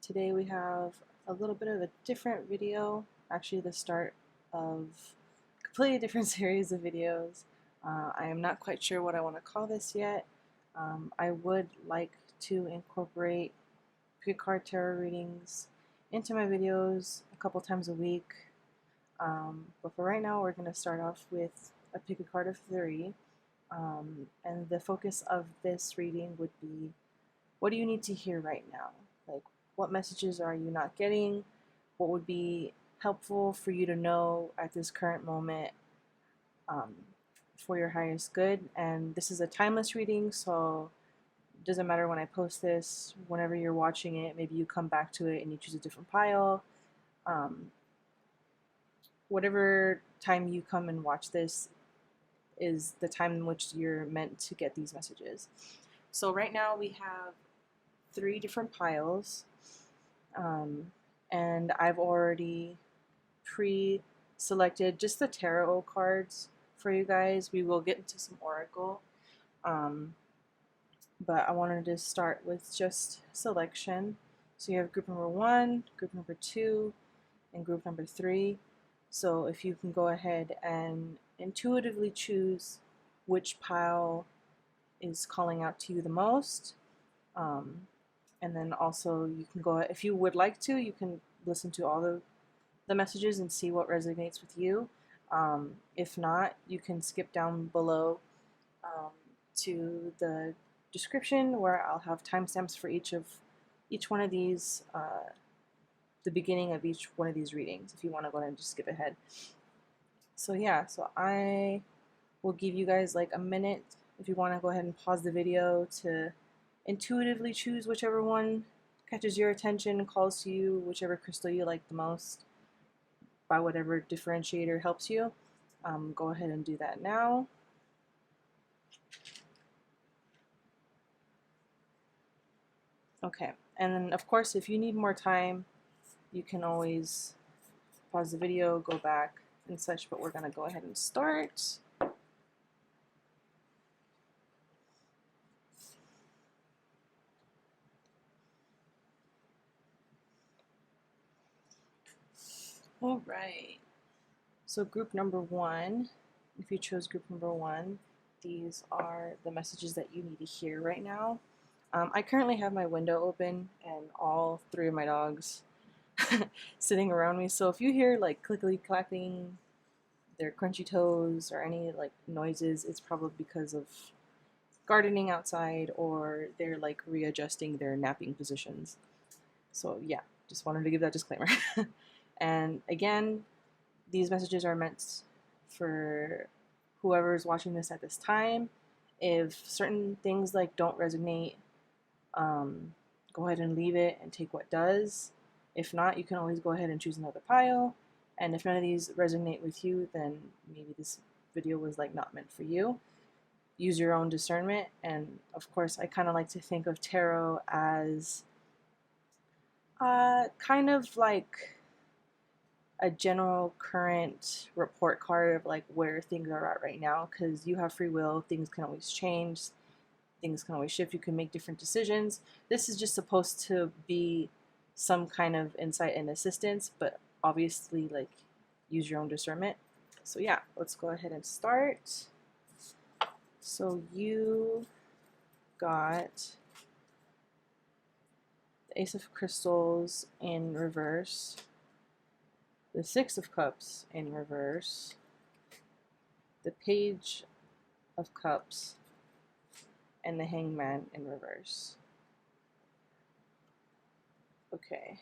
Today we have a little bit of a different video, actually the start of a completely different series of videos. I am not quite sure what I want to call this yet. I would like to incorporate pick card tarot readings into my videos a couple times a week. But for right now, we're going to start off with a pick a card of three. And the focus of this reading would be, what do you need to hear right now? Like, what messages are you not getting? What would be helpful for you to know at this current moment um, for your highest good? And this is a timeless reading, so it doesn't matter when I post this. Whenever you're watching it, maybe you come back to it and you choose a different pile. Um, Whatever time you come and watch this is the time in which you're meant to get these messages. So right now we have 3 different piles, and I've already pre-selected just the tarot cards for you guys. We will get into some oracle, but I wanted to start with just selection. So you have group number 1, group number 2, and group number 3. So if you can go ahead and intuitively choose which pile is calling out to you the most. And then also you can go, if you would like to, you can listen to all the messages and see what resonates with you. If not, you can skip down below to the description where I'll have timestamps for each one of these, the beginning of each one of these readings, if you want to go ahead and just skip ahead. So yeah, so I will give you guys like a minute if you want to go ahead and pause the video to intuitively choose whichever one catches your attention, calls to you, whichever crystal you like the most, by whatever differentiator helps you. Go ahead and do that now. Okay, and then of course if you need more time, you can always pause the video, go back and such, but we're going to go ahead and start. All right, so group number 1, if you chose group number 1, these are the messages that you need to hear right now. I currently have my window open and all 3 of my dogs sitting around me, so if you hear like clickety clacking, their crunchy toes, or any like noises, it's probably because of gardening outside, or they're like readjusting their napping positions. So yeah, just wanted to give that disclaimer. And again, these messages are meant for whoever's watching this at this time. If certain things like don't resonate, go ahead and leave it and take what does. If not, you can always go ahead and choose another pile. And if none of these resonate with you, then maybe this video was like not meant for you. Use your own discernment. And of course, I kind of like to think of tarot as kind of like a general current report card of like where things are at right now, because you have free will. Things can always change, things can always shift, you can make different decisions. This is just supposed to be some kind of insight and assistance, but obviously like use your own discernment. So yeah, let's go ahead and start. So you got the Ace of Crystals in reverse, the Six of Cups in reverse, the Page of Cups, and the Hangman in reverse. Okay.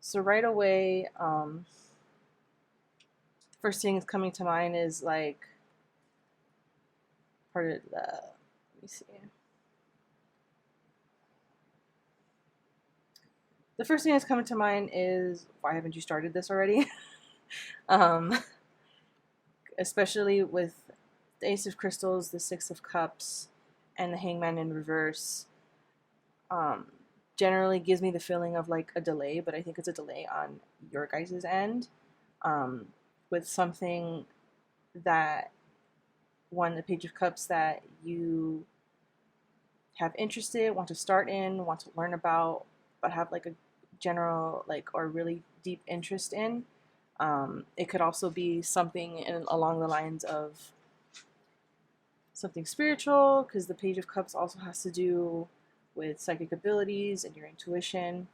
So right away, first thing that's coming to mind is like part of the, let me see. The first thing that's coming to mind is, why haven't you started this already? Especially with the Ace of Crystals, the Six of Cups, and the Hangman in reverse. Generally gives me the feeling of like a delay, but I think it's a delay on your guys' end, with something that, one, the Page of Cups, that you have interested, want to start in, want to learn about, but have like a general like or really deep interest in. It could also be something along the lines of something spiritual, because the Page of Cups also has to do with psychic abilities and your intuition.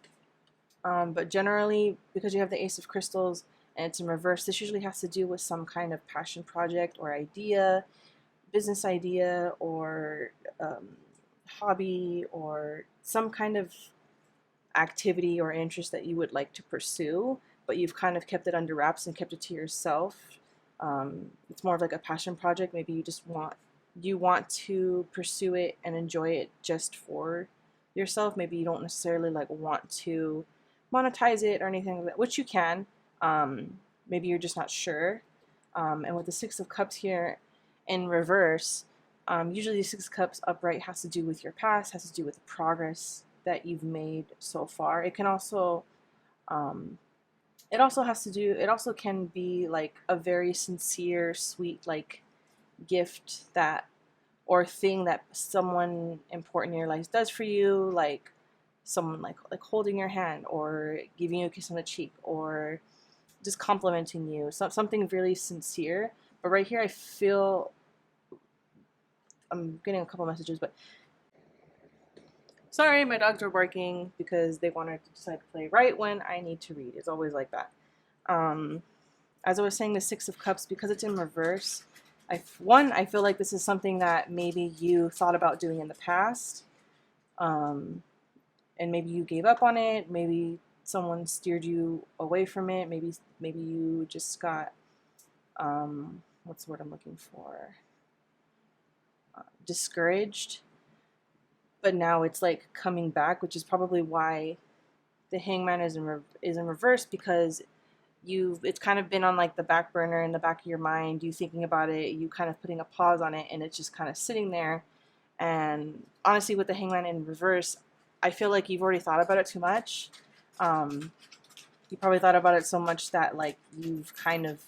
But generally, because you have the Ace of Crystals and it's in reverse, this usually has to do with some kind of passion project or idea, business idea, or hobby, or some kind of activity or interest that you would like to pursue, but you've kind of kept it under wraps and kept it to yourself. It's more of like a passion project. Maybe you want to pursue it and enjoy it just for yourself. Maybe you don't necessarily like want to monetize it or anything like that, which you can. Maybe you're just not sure. And with the Six of Cups here in reverse, usually the Six of Cups upright has to do with your past, has to do with the progress that you've made so far. It can also, it also can be like a very sincere, sweet, like gift that or thing that someone important in your life does for you, like someone like holding your hand or giving you a kiss on the cheek or just complimenting you, something really sincere. But right here I feel I'm getting a couple messages, but sorry, my dogs are barking because they wanted to decide to play right when I need to read. It's always like that. As I was saying, the Six of Cups, because it's in reverse, I feel like this is something that maybe you thought about doing in the past, and maybe you gave up on it. Maybe someone steered you away from it. Maybe you just got, what's the word I'm looking for? Discouraged. But now it's like coming back, which is probably why the Hangman is in reverse, because it's kind of been on like the back burner in the back of your mind, you thinking about it, you kind of putting a pause on it, and it's just kind of sitting there. And honestly, with the Hangman in reverse, I feel like you've already thought about it too much. You probably thought about it so much that like you've kind of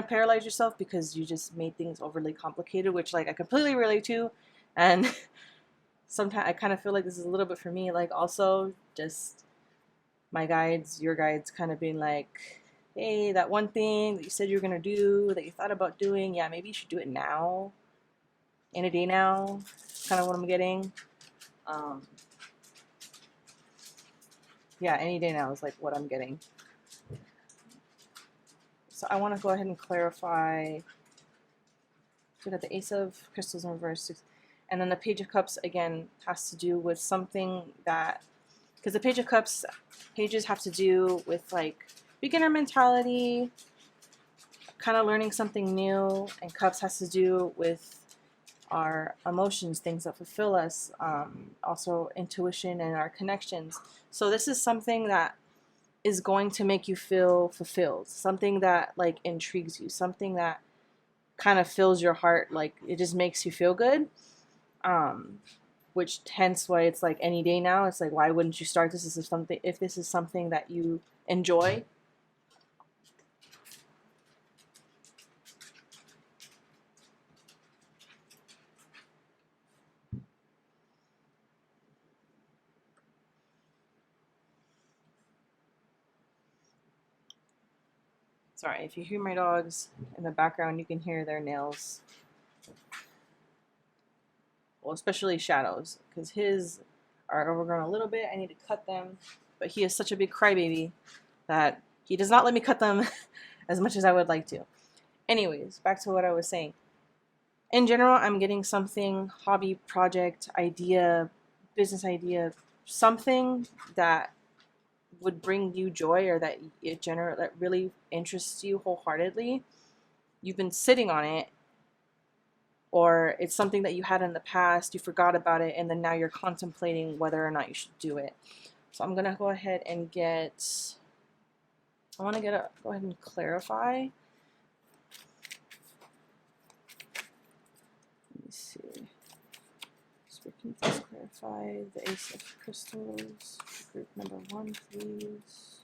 paralyzed yourself because you just made things overly complicated, which like I completely relate to. And sometimes I kind of feel like this is a little bit for me, like also just my guides, your guides kind of being like, hey, that one thing that you said you were going to do, that you thought about doing, yeah, maybe you should do it now, in a day now. Kind of what I'm getting. Yeah, any day now is like what I'm getting. So I want to go ahead and clarify. We got the Ace of Crystals in reverse, and then the Page of Cups again has to do with something that, because the Page of Cups, pages have to do with like beginner mentality, kind of learning something new, and Cups has to do with our emotions, things that fulfill us, also intuition and our connections. So this is something that is going to make you feel fulfilled, something that like intrigues you, something that kind of fills your heart, like it just makes you feel good. Which hence why it's like any day now. It's like, why wouldn't you start this if this is something that you enjoy? Sorry, if you hear my dogs in the background, you can hear their nails. Well, especially Shadow's, because his are overgrown a little bit. I need to cut them, but he is such a big crybaby that he does not let me cut them as much as I would like to. Anyways, back to what I was saying. In general, I'm getting something, hobby, project, idea, business idea, something that would bring you joy, or that that really interests you wholeheartedly. You've been sitting on it, or it's something that you had in the past, you forgot about it, and then now you're contemplating whether or not you should do it. So I'm gonna go ahead and go ahead and clarify. Let me see. So we can just clarify the Ace of Crystals, group number 1, please.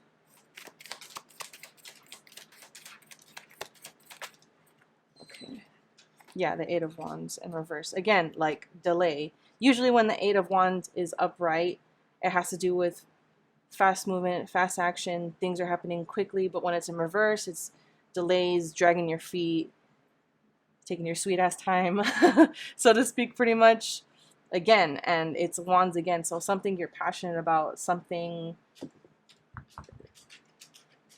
Okay. Yeah, the Eight of Wands in reverse. Again, like delay. Usually when the Eight of Wands is upright it has to do with fast movement, fast action, things are happening quickly, but when it's in reverse, it's delays, dragging your feet, taking your sweet ass time, so to speak, pretty much, again, and it's wands again, so something you're passionate about, something,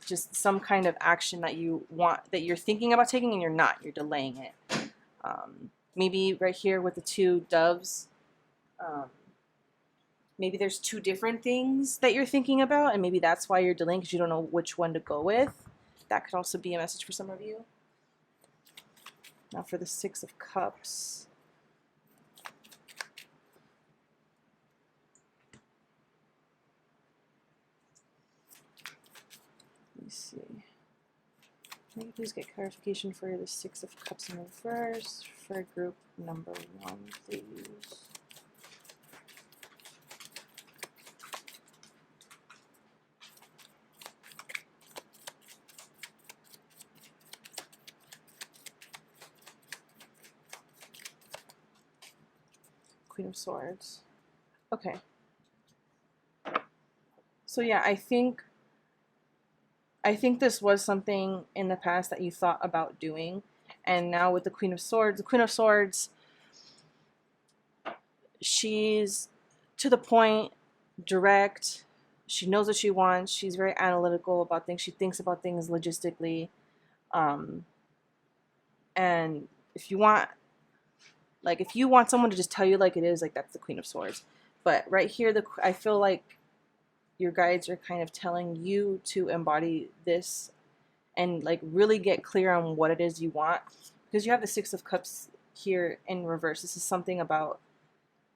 just some kind of action that you want, that you're thinking about taking and you're not, you're delaying it. Maybe right here with the two doves, maybe there's two different things that you're thinking about, and maybe that's why you're delaying, because you don't know which one to go with. That could also be a message for some of you. Now for the Six of Cups. Let me see. Can you please get clarification for the Six of Cups in reverse for group number 1, please? Queen of Swords. Okay. So yeah, I think this was something in the past that you thought about doing, and now with the Queen of Swords, she's to the point, direct, she knows what she wants, she's very analytical about things, she thinks about things logistically, and if you want someone to just tell you like it is, like that's the Queen of Swords. But right here, I feel like your guides are kind of telling you to embody this and like really get clear on what it is you want, because you have the Six of Cups here in reverse. This is something about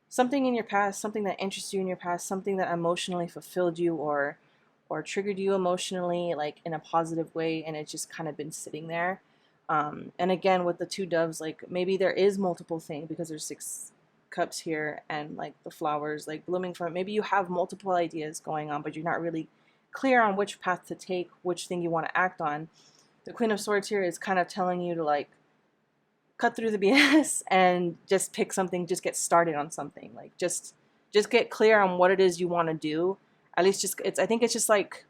something in your past, something that interests you in your past, something that emotionally fulfilled you or triggered you emotionally, like in a positive way, and it's just kind of been sitting there. And again, with the two doves, like maybe there is multiple things, because there's 6 cups here and like the flowers like blooming from it. Maybe you have multiple ideas going on, but you're not really clear on which path to take, which thing you want to act on. The Queen of Swords here is kind of telling you to like cut through the BS and just pick something, just get started on something. Like just get clear on what it is you want to do. At least I think it's just like,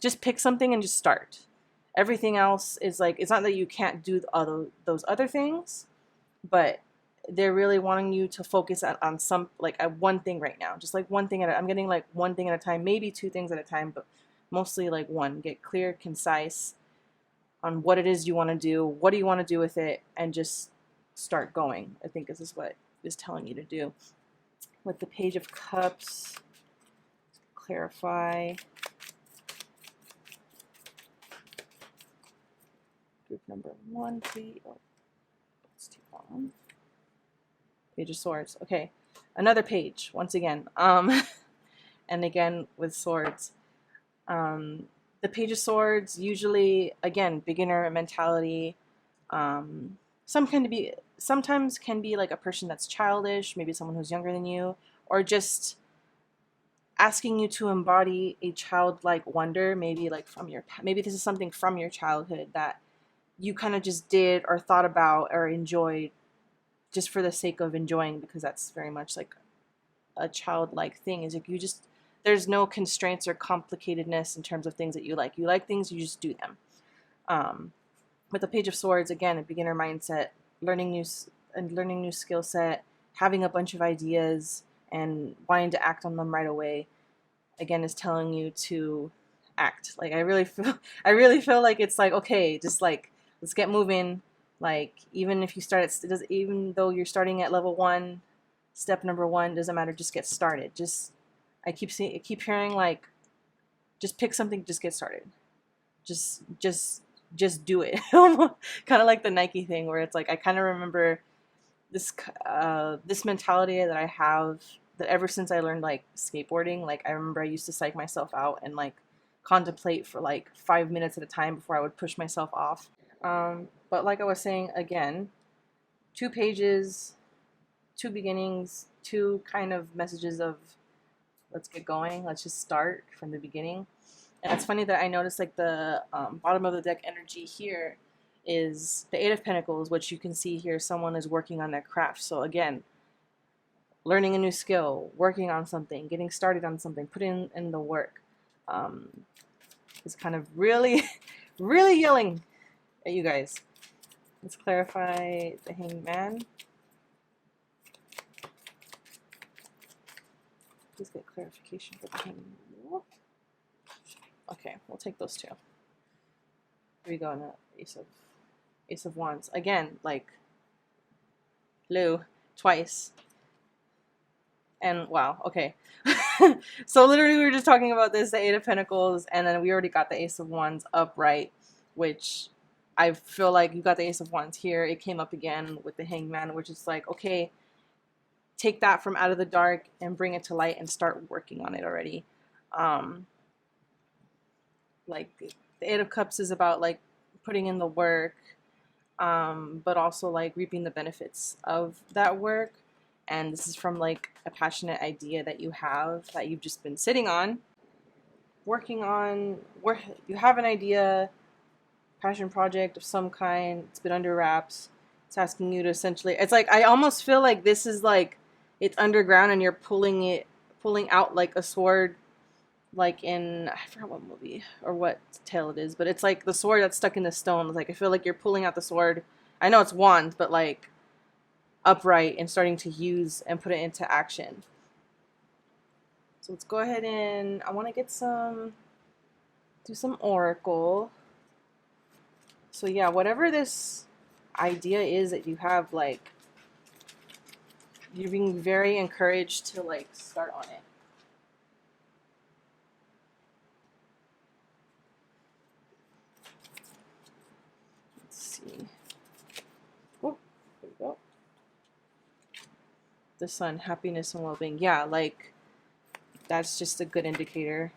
just pick something and just start. Everything else is like, it's not that you can't do those other things, but they're really wanting you to focus on some, like one thing right now. Just like one thing I'm getting like one thing at a time, maybe 2 things at a time, but mostly like one. Get clear, concise on what it is you want to do, what do you want to do with it, and just start going. I think this is what is telling you to do. With the Page of Cups, clarify. Group number 1, please. Oh, it's too long. Page of Swords. Okay, another page once again. And again with swords. The Page of Swords usually, again, beginner mentality. Sometimes can be like a person that's childish, maybe someone who's younger than you, or just asking you to embody a childlike wonder. Maybe like maybe this is something from your childhood that you kind of just did or thought about or enjoyed just for the sake of enjoying, because that's very much like a childlike thing. Is like there's no constraints or complicatedness in terms of things that you like. You like things, you just do them. With the Page of Swords, again, a beginner mindset, learning new skill set, having a bunch of ideas and wanting to act on them right away, again, is telling you to act. Like I really feel like it's like, okay, just like let's get moving. Like even if you even though you're starting at level 1, step number 1, doesn't matter, just get started. I keep hearing like, just pick something, just get started. Just do it. Kind of like the Nike thing, where it's like, I kind of remember this mentality that I have, that ever since I learned like skateboarding. Like I remember I used to psych myself out and like contemplate for like 5 minutes at a time before I would push myself off. But like I was saying, again, 2 pages, 2 beginnings, 2 kind of messages of let's get going, let's just start from the beginning. And it's funny that I noticed like the bottom of the deck energy here is the 8 of Pentacles, which you can see here, someone is working on their craft. So again, learning a new skill, working on something, getting started on something, putting in the work. Um, is kind of really, really yelling at you guys. Let's clarify the Hanged Man. Please get clarification for the Hanged Man. Okay, we'll take those two. Here we go, now Ace of Wands. Again, like, Lou, twice. And wow, okay. So literally we were just talking about this, the Eight of Pentacles, and then we already got the Ace of Wands upright, which I feel like you got the Ace of Wands here. It came up again with the Hanged Man, which is like, okay, take that from out of the dark and bring it to light and start working on it already. Like the Eight of Cups is about like putting in the work, but also like reaping the benefits of that work. And this is from like a passionate idea that you have that you've just been sitting on, working on, you have an idea, passion project of some kind, it's been under wraps. It's asking you to essentially, it's like, I almost feel like this is like, it's underground and you're pulling out like a sword, like in, I forgot what movie or what tale it is, but it's like the sword that's stuck in the stone. Like, I feel like you're pulling out the sword. I know it's wands, but like upright and starting to use and put it into action. So let's go ahead and I want to get do some oracle. So yeah, whatever this idea is that you have, like, you're being very encouraged to like start on it. Let's see. Oh, there we go. The Sun, happiness and well-being. Yeah, like that's just a good indicator.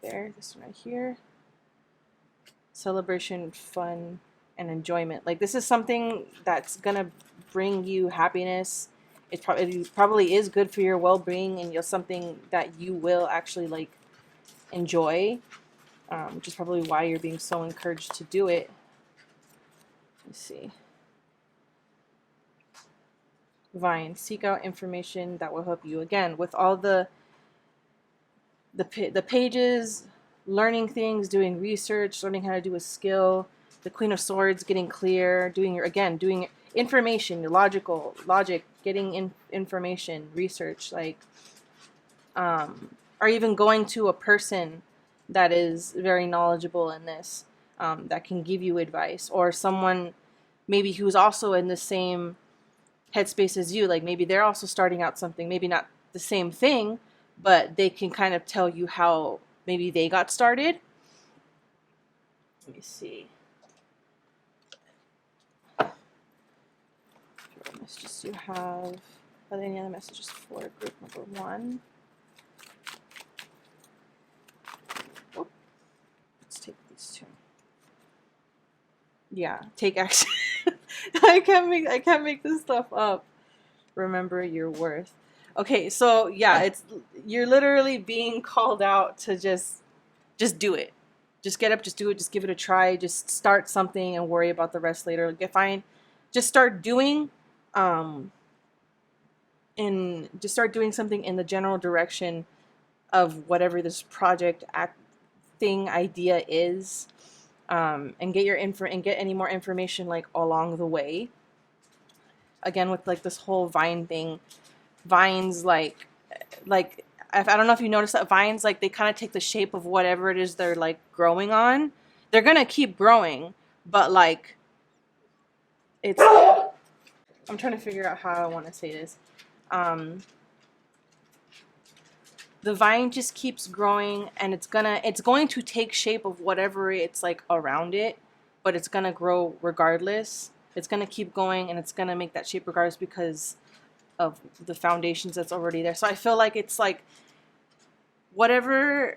There, this one right here. Celebration, fun, and enjoyment. Like, this is something that's gonna bring you happiness. It probably is good for your well-being, and you're something that you will actually like enjoy, which is probably why you're being so encouraged to do it. Let's see. Vine, seek out information that will help you. Again, with all the pages, learning things, doing research, learning how to do a skill. The Queen of Swords, getting clear, doing information, logic, getting information, research, like, or even going to a person that is very knowledgeable in this, that can give you advice, or someone maybe who's also in the same headspace as you. Like, maybe they're also starting out something, maybe not the same thing, but they can kind of tell you how maybe they got started. Let me see. What messages do you have? Are there any other messages for group number 1? Oh, let's take these two. Yeah, take action. I can't make this stuff up. Remember your worth. Okay, so yeah, you're literally being called out to just do it. Just get up, just do it, just give it a try, just start something and worry about the rest later. Get fine. Just start doing just start doing something in the general direction of whatever this project idea is. And get get any more information like along the way. Again, with like this whole vine thing, vines like I don't know if you noticed that vines, like, they kind of take the shape of whatever it is they're like growing on. They're gonna keep growing, but like it's I'm trying to figure out how I want to say this. The vine just keeps growing, and it's going to take shape of whatever it's like around it, but it's gonna grow regardless. It's gonna keep going, and it's gonna make that shape regardless because of the foundations that's already there. So I feel like it's like whatever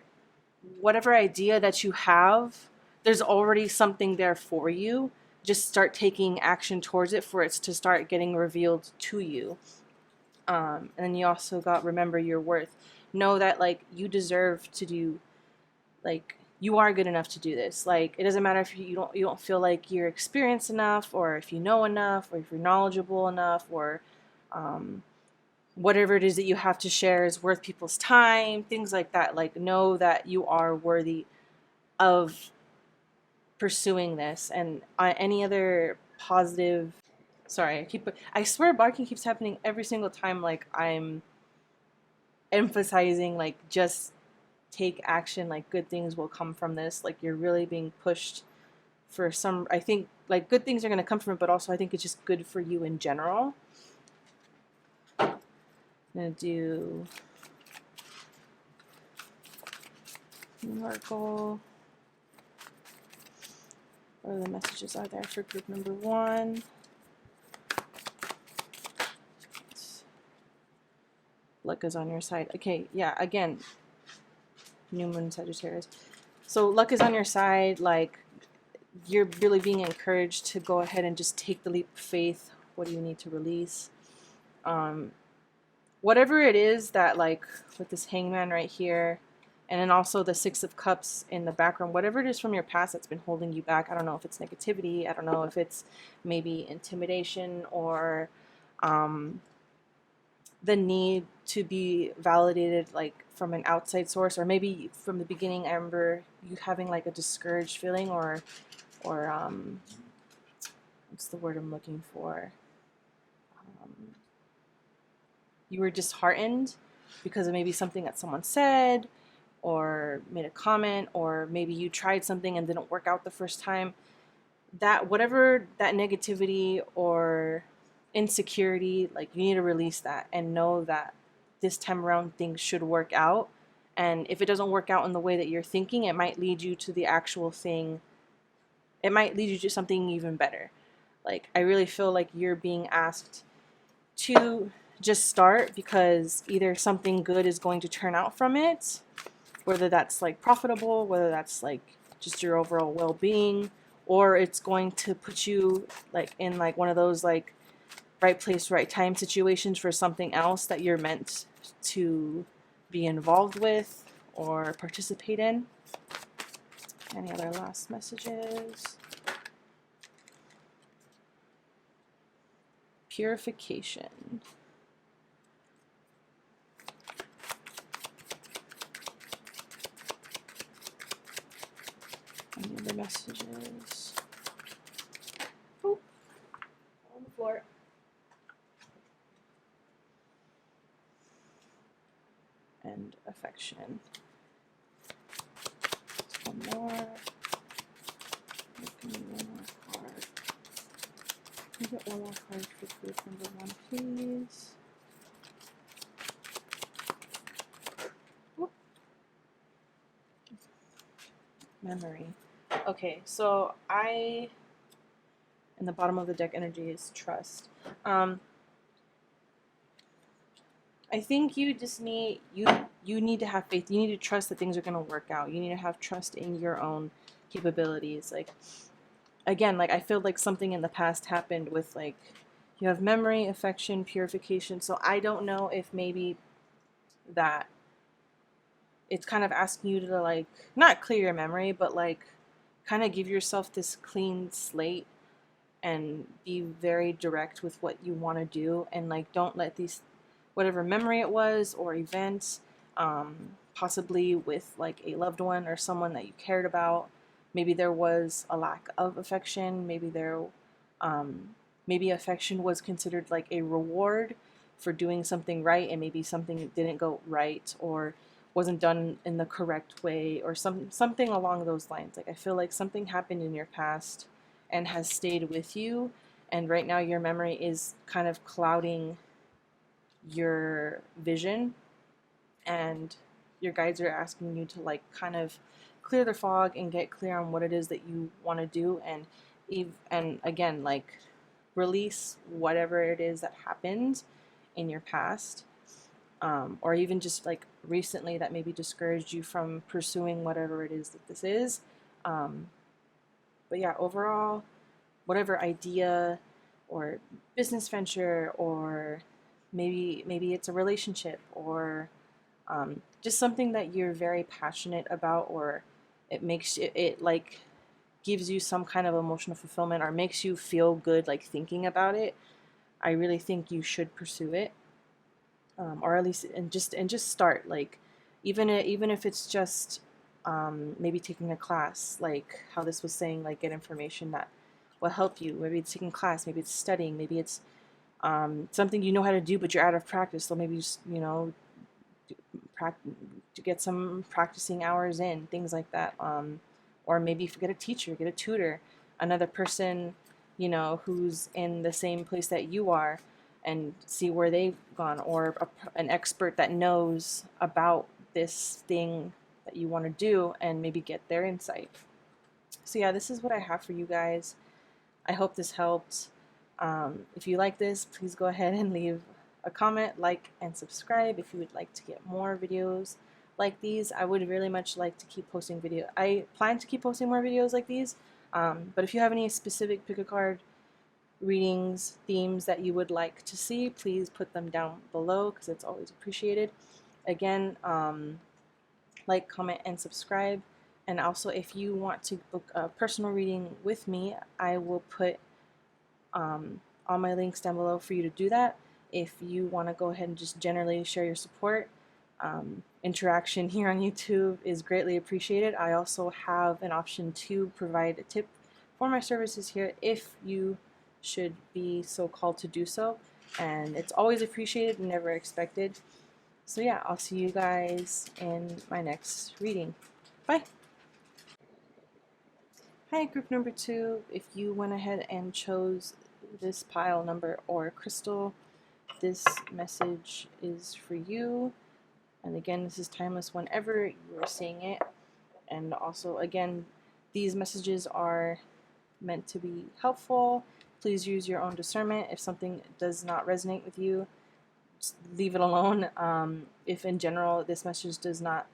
idea that you have, there's already something there for you. Just start taking action towards it for it to start getting revealed to you. And then you also got remember your worth. Know that like you deserve to do, like, you are good enough to do this. Like, it doesn't matter if you don't feel like you're experienced enough, or if you know enough, or if you're knowledgeable enough, or whatever it is that you have to share is worth people's time, things like that. Like, know that you are worthy of pursuing this. And any other positive, sorry, I swear barking keeps happening every single time. Like, I'm emphasizing, like, just take action, like good things will come from this. Like, you're really being pushed for some, I think, like, good things are going to come from it, but also I think it's just good for you in general. I'm going to do Oracle. What are the messages are there for group number 1? Luck is on your side. Okay, yeah, again, New Moon Sagittarius. So luck is on your side. Like, you're really being encouraged to go ahead and just take the leap of faith. What do you need to release? Whatever it is that, like, with this Hangman right here, and then also the Six of Cups in the background, whatever it is from your past that's been holding you back. I don't know if it's negativity. I don't know if it's maybe intimidation or the need to be validated, like, from an outside source, or maybe from the beginning. I remember you having like a discouraged feeling, or what's the word I'm looking for? You were disheartened because of maybe something that someone said or made a comment, or maybe you tried something and didn't work out the first time. That, whatever that negativity or insecurity, like, you need to release that and know that this time around things should work out. And if it doesn't work out in the way that you're thinking, it might lead you to the actual thing. It might lead you to something even better. Like, I really feel like you're being asked to just start, because either something good is going to turn out from it, whether that's like profitable, whether that's like just your overall well-being, or it's going to put you like in like one of those like right place, right time situations for something else that you're meant to be involved with or participate in. Any other last messages? Purification. Any other messages? Oh, on the floor. And affection. One more. Give me one more card. Can I get one more card for group number 1, please? Whoop. Memory. Okay, so in the bottom of the deck energy is trust. I think you just need, you need to have faith. You need to trust that things are going to work out. You need to have trust in your own capabilities. Like, again, like, I feel like something in the past happened with, like, you have memory, affection, purification. So I don't know if maybe that it's kind of asking you to, like, not clear your memory, but like kind of give yourself this clean slate and be very direct with what you want to do, and like don't let these, whatever memory it was or events, possibly with like a loved one or someone that you cared about, maybe there was a lack of affection, maybe affection was considered like a reward for doing something right, and maybe something didn't go right or wasn't done in the correct way, or something along those lines. Like, I feel like something happened in your past and has stayed with you, and right now your memory is kind of clouding your vision, and your guides are asking you to like kind of clear the fog and get clear on what it is that you want to do, and again, like, release whatever it is that happened in your past, or even just like recently that maybe discouraged you from pursuing whatever it is that this is. But yeah, overall, whatever idea or business venture, or maybe it's a relationship, or just something that you're very passionate about, or it makes it like gives you some kind of emotional fulfillment, or makes you feel good like thinking about it, I really think you should pursue it. or at least and just start, like even if it's just maybe taking a class, like how this was saying, like get information that will help you. Maybe it's taking a class, maybe it's studying, maybe it's something you know how to do but you're out of practice, so maybe just to get some practicing hours in, things like that. Or maybe if you get a teacher, get a tutor, another person, who's in the same place that you are, and see where they've gone, or an expert that knows about this thing that you want to do, and maybe get their insight. So yeah, this is what I have for you guys. I hope this helped. If you like this, please go ahead and leave a comment, like, and subscribe if you would like to get more videos like these. I would really much like to keep posting video. I plan to keep posting more videos like these, but if you have any specific pick a card readings, themes that you would like to see, please put them down below because it's always appreciated. Again, like, comment, and subscribe. And also, if you want to book a personal reading with me, I will put all my links down below for you to do that. If you want to go ahead and just generally share your support, interaction here on YouTube is greatly appreciated. I also have an option to provide a tip for my services here if you should be so called to do so, and it's always appreciated and never expected. So yeah, I'll see you guys in my next reading. Bye! Hi, group number 2. If you went ahead and chose this pile number or crystal, this message is for you. And again, this is timeless whenever you are seeing it. And also, again, these messages are meant to be helpful. Please use your own discernment. If something does not resonate with you, just leave it alone. If in general this message does not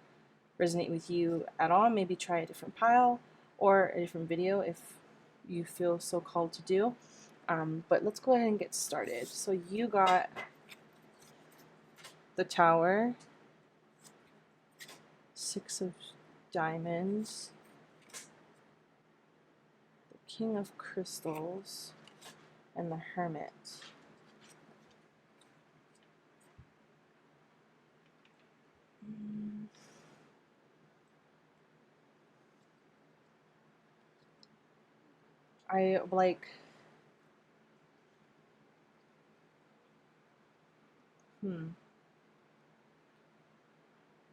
resonate with you at all, maybe try a different pile or a different video if you feel so called to do. But let's go ahead and get started. So you got the Tower, 6 of Diamonds, the King of Crystals, and the Hermit. I like,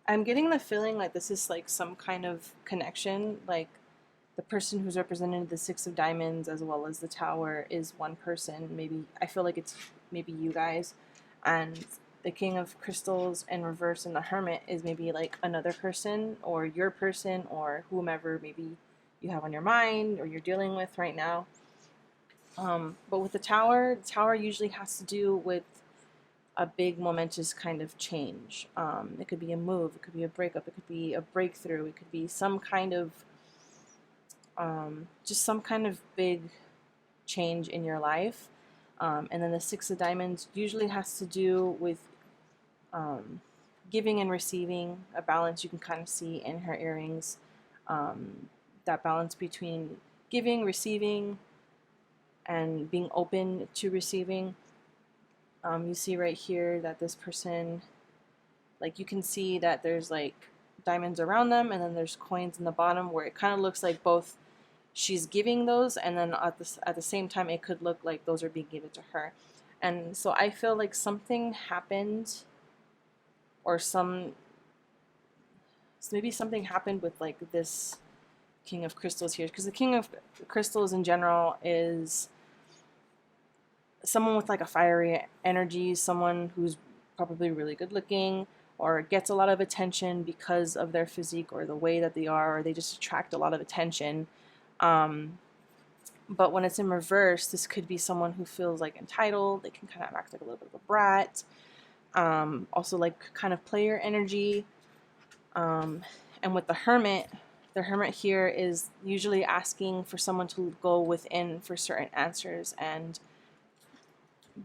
I'm getting the feeling like this is like some kind of connection, like the person who's represented the 6 of Diamonds as well as the Tower is one person. Maybe, I feel like it's maybe you guys, and the King of Crystals in reverse and the Hermit is maybe like another person or your person or whomever maybe you have on your mind or you're dealing with right now. But with the Tower usually has to do with a big momentous kind of change. It could be a move, it could be a breakup, it could be a breakthrough, it could be some kind of just some kind of big change in your life. And then the 6 of Diamonds usually has to do with giving and receiving, a balance you can kind of see in her earrings. That balance between giving, receiving, and being open to receiving. You see right here that this person, like you can see that there's like diamonds around them and then there's coins in the bottom where it kind of looks like both she's giving those and then at the same time it could look like those are being given to her. And so I feel like something happened, or maybe something happened with like this King of Crystals here, because the King of Crystals in general is someone with like a fiery energy, someone who's probably really good looking or gets a lot of attention because of their physique or the way that they are, or they just attract a lot of attention. But when it's in reverse, this could be someone who feels like entitled. They can kind of act like a little bit of a brat. Also like kind of player energy. And with the Hermit here is usually asking for someone to go within for certain answers, and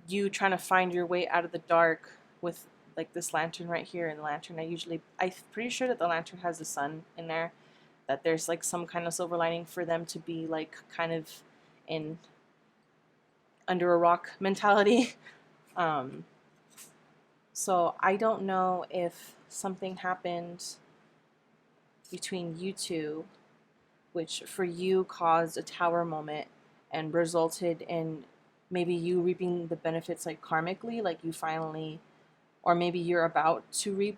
you trying to find your way out of the dark with like this lantern right here. And the lantern, I'm pretty sure that the lantern has the sun in there, that there's like some kind of silver lining for them to be like kind of in under a rock mentality. So I don't know if something happened between you two, which for you caused a tower moment and resulted in maybe you reaping the benefits like karmically, like you finally, or maybe you're about to reap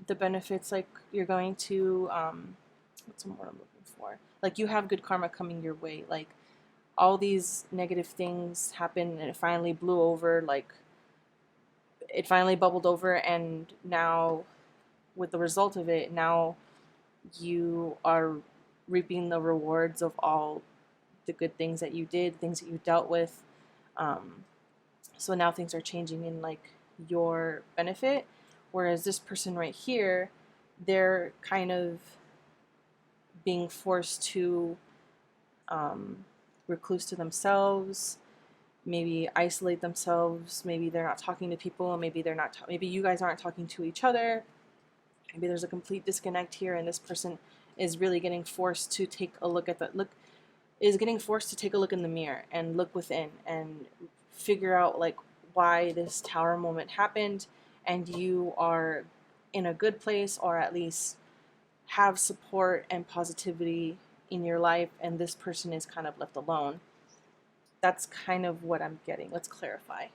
the benefits, like you're going to, what's the word I'm looking for? Like you have good karma coming your way. Like all these negative things happened and it finally blew over, like it finally bubbled over, and now with the result of it, now you are reaping the rewards of all the good things that you did, things that you dealt with. Um, so now things are changing in like your benefit. Whereas this person right here, they're kind of being forced to um, recluse to themselves, maybe isolate themselves. Maybe they're not talking to people. Maybe they're not. Maybe you guys aren't talking to each other. Maybe there's a complete disconnect here, and this person is really getting forced to take a look at the look is getting forced to take a look in the mirror and look within and figure out like why this tower moment happened, and you are in a good place, or at least have support and positivity in your life, and this person is kind of left alone. That's kind of what I'm getting. Let's clarify.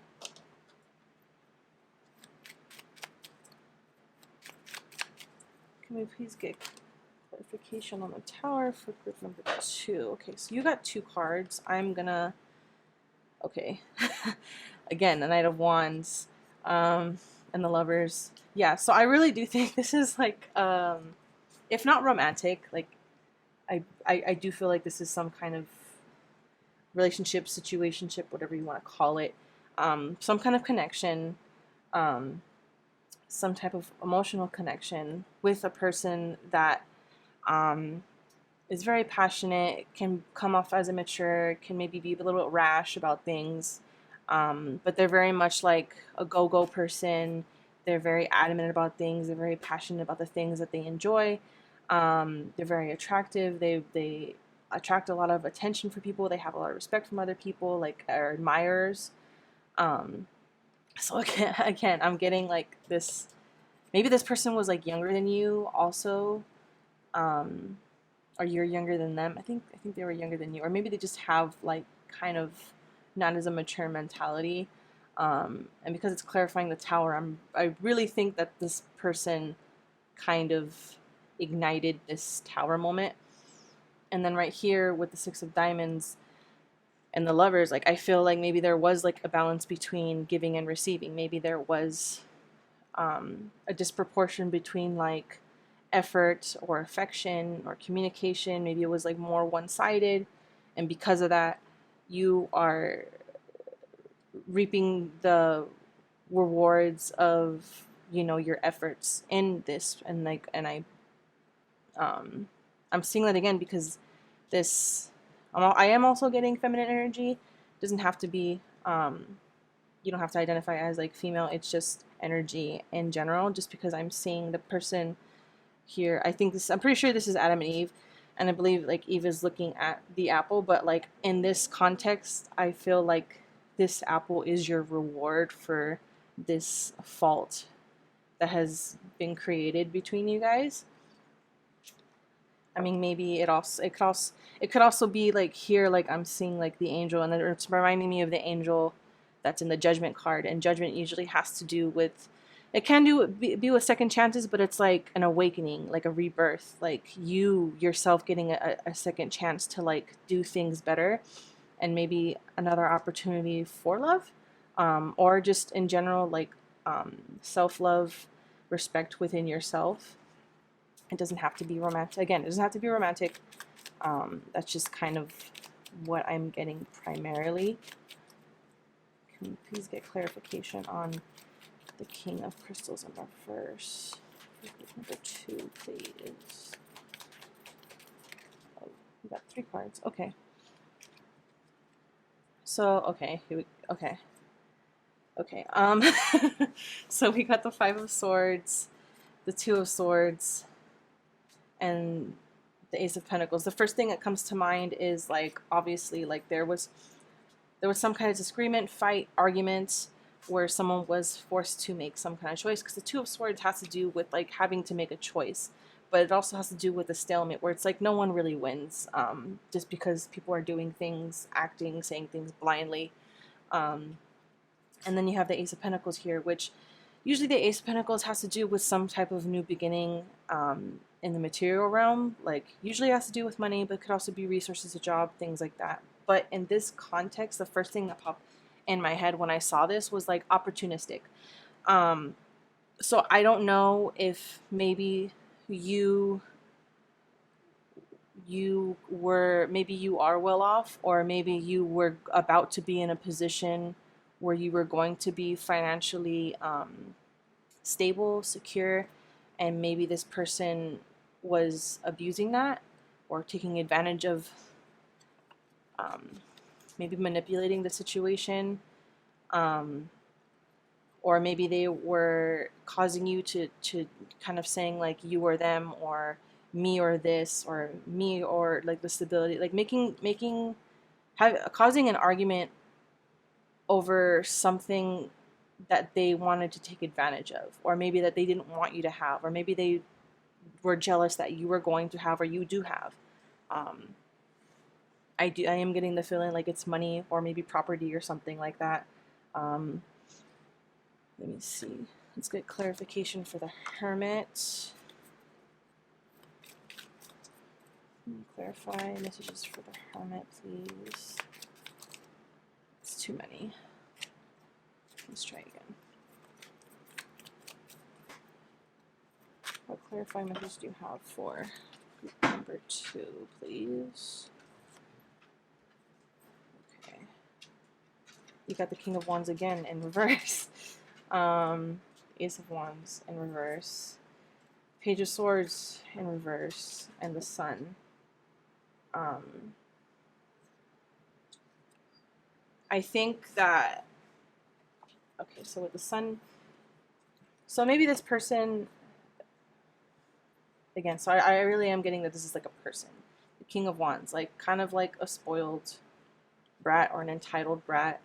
Can we please get clarification on the tower for group number 2? Okay, so you got 2 cards. I'm gonna, okay. Again, the Knight of Wands, and the Lovers. Yeah, so I really do think this is like, if not romantic, like I do feel like this is some kind of relationship, situationship, whatever you want to call it. Some kind of connection, um, some type of emotional connection with a person that um, is very passionate, can come off as immature, can maybe be a little bit rash about things, but they're very much like a go-go person. They're very adamant about things. They're very passionate about the things that they enjoy. They're very attractive. They attract a lot of attention for people. They have a lot of respect from other people, like are admirers. Um, so again, I'm getting like this. Maybe this person was like younger than you, also. Um, or you're younger than them. I think they were younger than you, or maybe they just have like kind of not as a mature mentality. And because it's clarifying the tower, I really think that this person kind of ignited this tower moment. And then right here with the 6 of Diamonds and the Lovers, like I feel like maybe there was like a balance between giving and receiving. Maybe there was a disproportion between like effort or affection or communication. Maybe it was like more one-sided, and because of that, you are reaping the rewards of your efforts in this. And like, and um I'm seeing that again because this I am also getting feminine energy. It doesn't have to be you don't have to identify as like female. It's just energy in general, just because I'm seeing the person here. I'm pretty sure this is Adam and Eve, and I believe like Eve is looking at the apple, but like in this context, I feel like this apple is your reward for this fault that has been created between you guys. I mean, maybe it could also be like here, like I'm seeing like the angel, and it's reminding me of the angel that's in the Judgment card. And Judgment usually has to do with, it can be with second chances, but it's like an awakening, like a rebirth, like you yourself getting a second chance to like do things better, and maybe another opportunity for love, or just in general like self love, respect within yourself. It doesn't have to be romantic. Again, it doesn't have to be romantic. That's just kind of what I'm getting primarily. Can you please get clarification on the King of Crystals in reverse? Number 2, please. Oh, we got 3 cards. Okay. So, okay. Okay. Okay. So we got the 5 of Swords, the 2 of Swords, and the Ace of Pentacles. The first thing that comes to mind is like obviously like there was some kind of disagreement, fight, argument, where someone was forced to make some kind of choice, because the Two of Swords has to do with like having to make a choice, but it also has to do with a stalemate where it's like no one really wins, just because people are doing things, acting, saying things blindly. um, and then you have the Ace of Pentacles here, which usually the Ace of Pentacles has to do with some type of new beginning, in the material realm. Like usually it has to do with money, but it could also be resources, a job, things like that. But in this context, the first thing that popped in my head when I saw this was like opportunistic. Um, so I don't know if maybe you maybe you are well off, or maybe you were about to be in a position where you were going to be financially stable, secure, and maybe this person was abusing that or taking advantage of, um, maybe manipulating the situation, um, or maybe they were causing you to kind of saying like you or them, or me or this, or me or like the stability, like causing an argument over something that they wanted to take advantage of, or maybe that they didn't want you to have, or maybe they were jealous that you were going to have or you do have. um, I am getting the feeling like it's money or maybe property or something like that. um, Let me see. Let's get clarification for the Hermit. Clarify messages for the Hermit, please. It's too many. Let's try again. What clarifying message do you have for group number 2, please? Okay. You got the King of Wands again in reverse. Ace of Wands in reverse. Page of Swords in reverse. And the Sun. I think that... Okay, so with the Sun... So maybe this person... Again, so I really am getting that this is like a person. The King of Wands. Like, kind of like a spoiled brat or an entitled brat,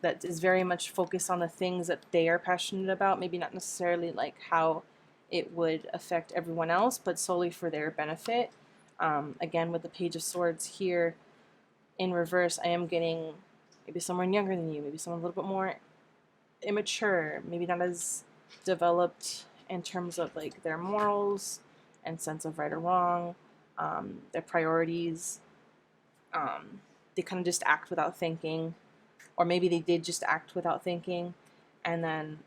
that is very much focused on the things that they are passionate about, maybe not necessarily like how it would affect everyone else, but solely for their benefit. Again, with the Page of Swords here in reverse, I am getting maybe someone younger than you, maybe someone a little bit more immature, maybe not as developed in terms of like their morals and sense of right or wrong, their priorities. They kind of just act without thinking, or maybe they did just act without thinking. And then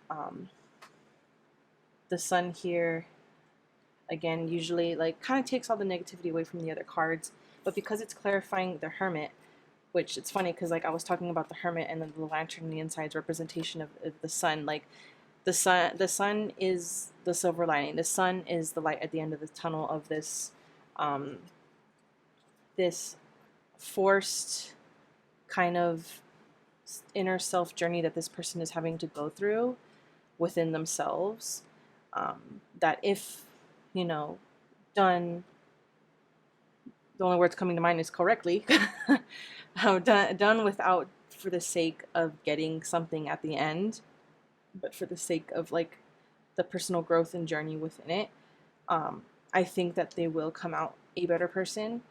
the Sun here, again, usually like kind of takes all the negativity away from the other cards, but because it's clarifying the Hermit, which it's funny because like I was talking about the Hermit and then the Lantern on the inside is representation of the Sun. Like the sun is the silver lining. The sun is the light at the end of the tunnel of this this forced kind of inner self journey that this person is having to go through within themselves, that if, you know, done, the only words coming to mind is correctly, done without for the sake of getting something at the end, but for the sake of like the personal growth and journey within it, I think that they will come out a better person.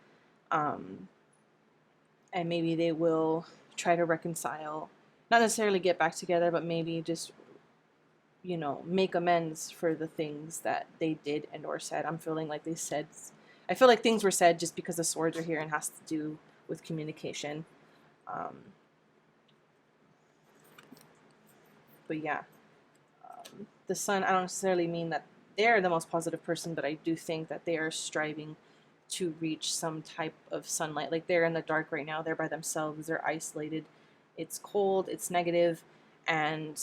And maybe they will try to reconcile, not necessarily get back together, but maybe just, you know, make amends for the things that they did and or said. I'm feeling like I feel like things were said just because the swords are here and has to do with communication. But yeah, the Sun, I don't necessarily mean that they're the most positive person, but I do think that they are striving to reach some type of sunlight. Like they're in the dark right now, they're by themselves, they're isolated, it's cold, it's negative, and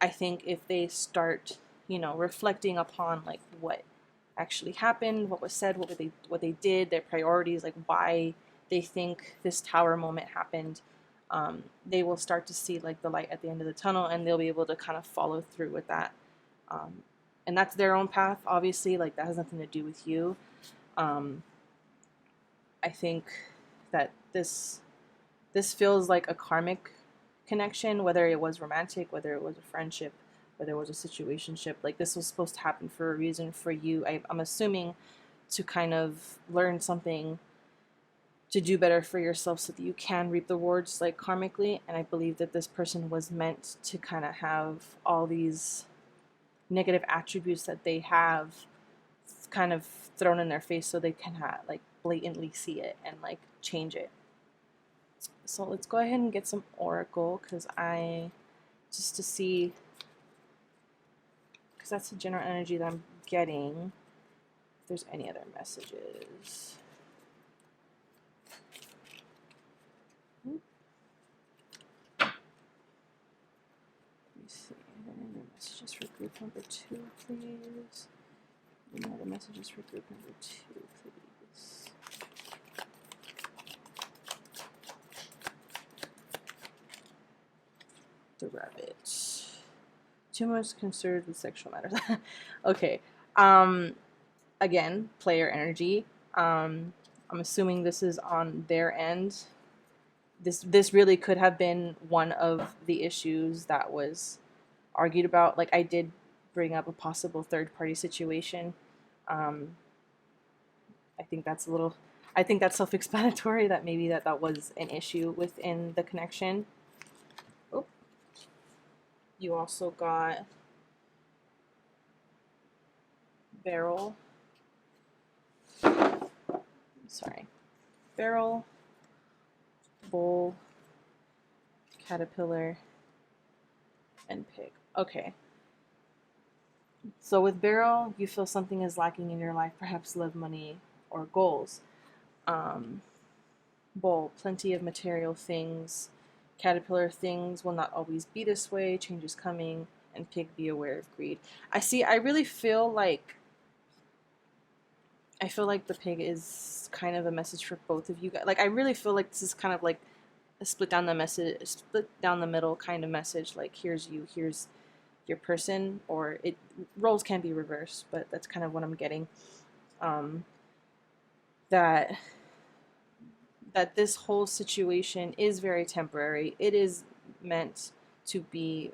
I think if they start, you know, reflecting upon like what actually happened, what was said, what they did, their priorities, like why they think this tower moment happened, they will start to see like the light at the end of the tunnel, and they'll be able to kind of follow through with that. And that's their own path, obviously. Like that has nothing to do with you. I think that this feels like a karmic connection, whether it was romantic, whether it was a friendship, whether it was a situationship. Like, this was supposed to happen for a reason for you. I'm assuming to kind of learn something to do better for yourself so that you can reap the rewards like karmically. And I believe that this person was meant to kind of have all these negative attributes that they have kind of thrown in their face so they can like blatantly see it and like change it. So let's go ahead and get some oracle, because just to see, because that's the general energy that I'm getting. If there's any other messages. Let me see. Any other messages for group number 2, please? Any other messages for group number 2, please? The rabbit. Too much concerned with sexual matters. Okay. Again, player energy. I'm assuming this is on their end. This really could have been one of the issues that was argued about. Like, I did bring up a possible third-party situation. I think that's self-explanatory, that maybe that was an issue within the connection. Oh, you also got barrel. Sorry, barrel, bull, caterpillar, and pig. Okay. So with barrel, you feel something is lacking in your life, perhaps love, money, or goals. Bull, plenty of material things. Caterpillar, things will not always be this way, change is coming. And pig, be aware of greed. I really feel like the pig is kind of a message for both of you guys. Like, I really feel like this is kind of like a split down the middle kind of message. Like, here's you, here's your person, or roles can be reversed, but that's kind of what I'm getting. That this whole situation is very temporary. It is meant to be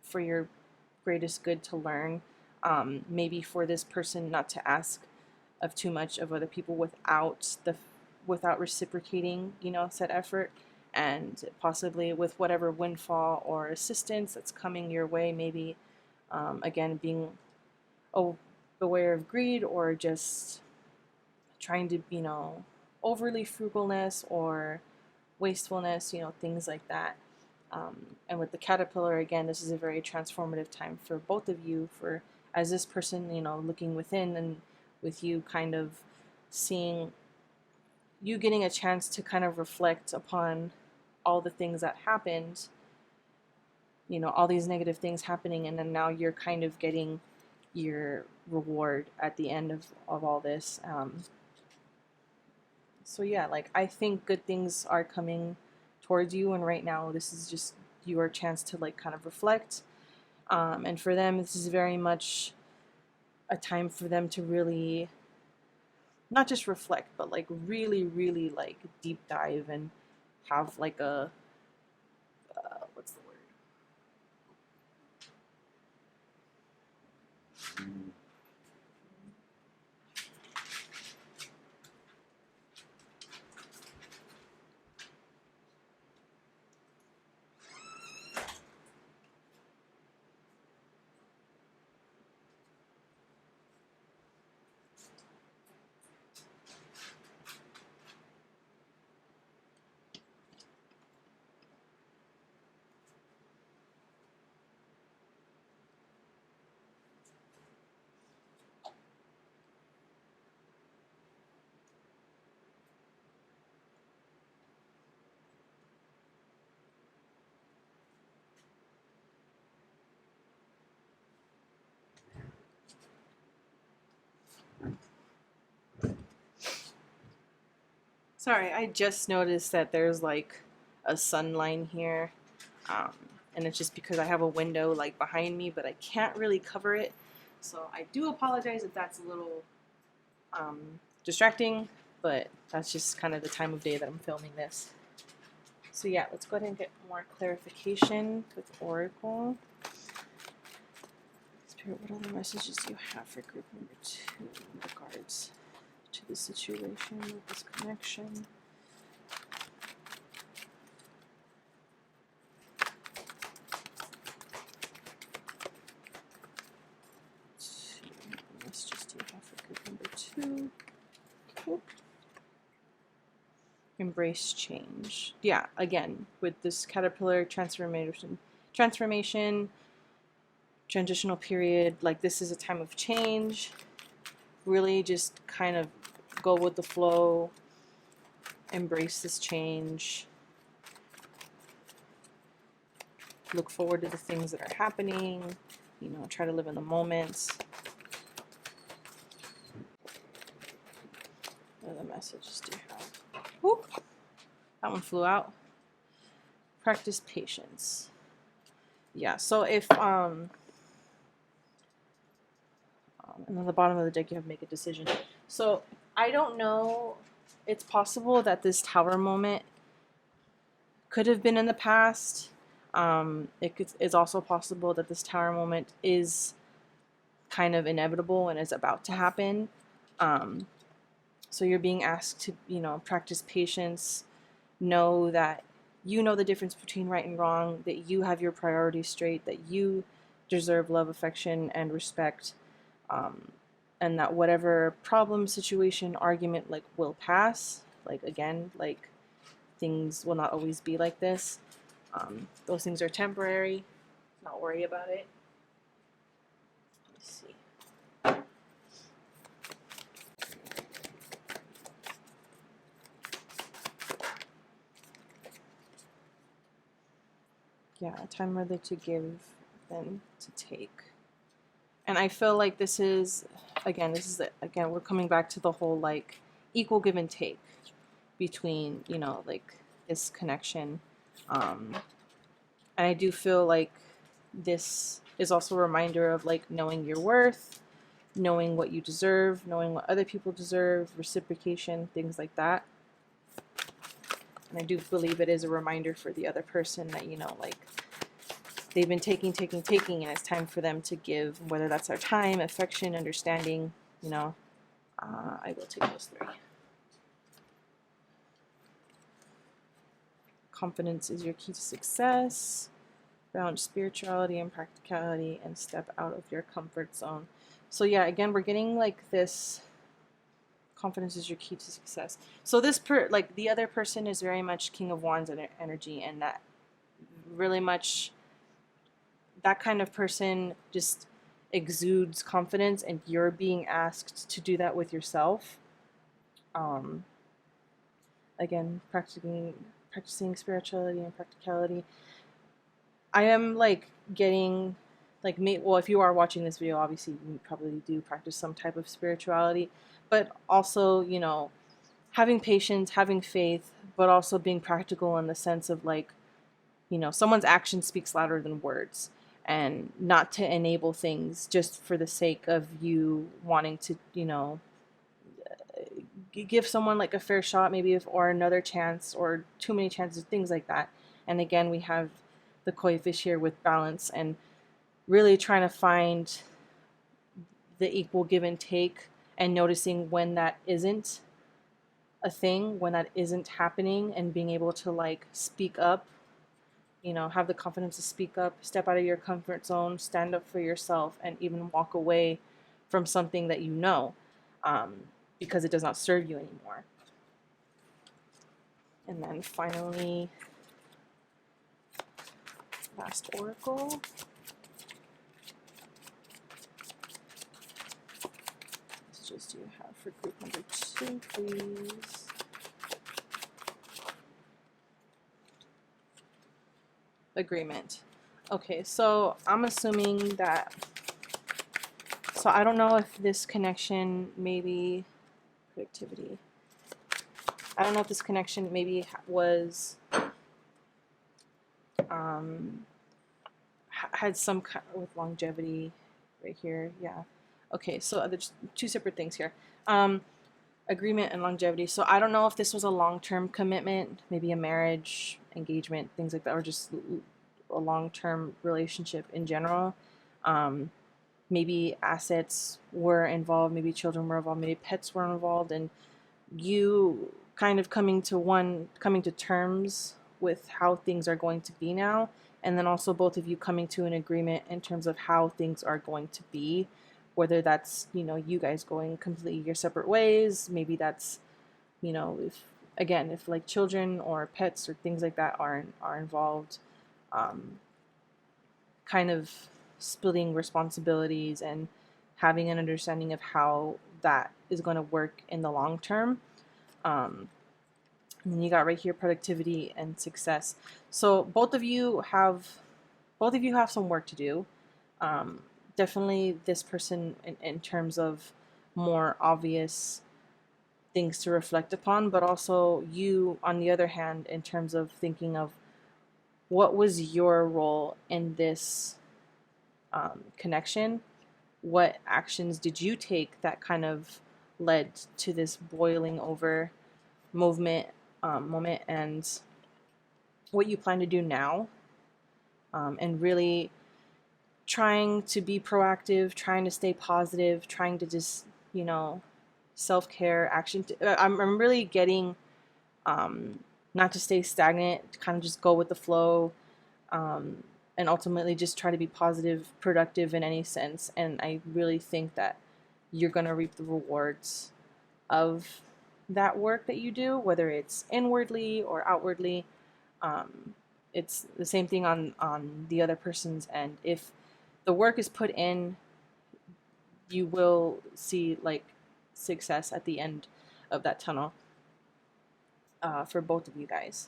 for your greatest good, to learn. Maybe for this person not to ask of too much of other people without reciprocating, said effort, and possibly with whatever windfall or assistance that's coming your way, maybe again being aware of greed, or just trying to overly frugalness or wastefulness, things like that. And with the caterpillar, again, this is a very transformative time for both of you, for as this person, looking within, and with you kind of seeing, you getting a chance to kind of reflect upon all the things that happened, all these negative things happening, and then now you're kind of getting your reward at the end of all this. So yeah, like, I think good things are coming towards you, and right now this is just your chance to like kind of reflect. And for them, this is very much a time for them to really not just reflect, but like really, really like deep dive and have like a what's the word? Sorry, I just noticed that there's like a sun line here, and it's just because I have a window like behind me, but I can't really cover it. So I do apologize if that's a little distracting, but that's just kind of the time of day that I'm filming this. So yeah, let's go ahead and get more clarification with Oracle. Spirit, what other messages do you have for group number 2 in regards to the situation with this connection? What messages do you have for group number 2? Cool. Embrace change. Yeah, again, with this caterpillar transformation, transitional period, like this is a time of change. Really just kind of go with the flow, embrace this change, look forward to the things that are happening, you know, try to live in the moment. What other messages do you have? Whoop, that one flew out. Practice patience. Yeah, so if and on the bottom of the deck you have make a decision. So I don't know, it's possible that this tower moment could have been in the past. It's also possible that this tower moment is kind of inevitable and is about to happen. So you're being asked to, you know, practice patience, know that you know the difference between right and wrong, that you have your priorities straight, that you deserve love, affection, and respect, and that whatever problem, situation, argument, like, will pass. Like, again, like, things will not always be like this. Those things are temporary. Not worry about it. Let's see. Yeah, a time rather to give than to take. And I feel like this is, again, we're coming back to the whole, like, equal give and take between, you know, like, this connection. And I do feel like this is also a reminder of, like, knowing your worth, knowing what you deserve, knowing what other people deserve, reciprocation, things like that. And I do believe it is a reminder for the other person that, you know, like, they've been taking, and it's time for them to give, whether that's our time, affection, understanding, you know. I will take those 3. Confidence is your key to success. Balance spirituality and practicality and step out of your comfort zone. So yeah, again, we're getting like this. Confidence is your key to success. So this like the other person is very much King of Wands energy, and that really much, that kind of person just exudes confidence, and you're being asked to do that with yourself. Again, practicing spirituality and practicality. I am like getting like well, if you are watching this video, obviously you probably do practice some type of spirituality, but also, you know, having patience, having faith, but also being practical in the sense of, like, you know, someone's action speaks louder than words, and not to enable things just for the sake of you wanting to, you know, give someone like a fair shot, maybe, or another chance, or too many chances, things like that. And again, we have the koi fish here with balance, and really trying to find the equal give and take, and noticing when that isn't a thing, when that isn't happening, and being able to, like, speak up, you know, have the confidence to speak up, step out of your comfort zone, stand up for yourself, and even walk away from something that you know, because it does not serve you anymore. And then finally, last oracle. Messages do you have for group number 2, please? Agreement. Okay, so I'm assuming that, so I don't know if this connection maybe, productivity, I don't know if this connection maybe was, had some kind with longevity right here, yeah. Okay, so there's 2 separate things here. agreement and longevity. So I don't know if this was a long-term commitment, maybe a marriage, engagement, things like that, or just a long-term relationship in general. Um, Maybe assets were involved, maybe children were involved, maybe pets were involved, and you kind of coming to terms with how things are going to be now, and then also both of you coming to an agreement in terms of how things are going to be, whether that's, you know, you guys going completely your separate ways, maybe that's, you know, if like children or pets or things like that are involved, um, kind of splitting responsibilities and having an understanding of how that is going to work in the long term. um, and then you got right here productivity and success. So both of you have some work to do. um, Definitely this person in terms of more obvious things to reflect upon, but also you on the other hand in terms of thinking of what was your role in this connection. What actions did you take that kind of led to this boiling over movement moment, and what you plan to do now, and really trying to be proactive, trying to stay positive, trying to just, you know, self-care action. I'm really getting not to stay stagnant, to kind of just go with the flow, um, and ultimately just try to be positive, productive in any sense. And I really think that you're going to reap the rewards of that work that you do, whether it's inwardly or outwardly. Um, it's the same thing on the other person's end. If the work is put in, you will see like success at the end of that tunnel, for both of you guys.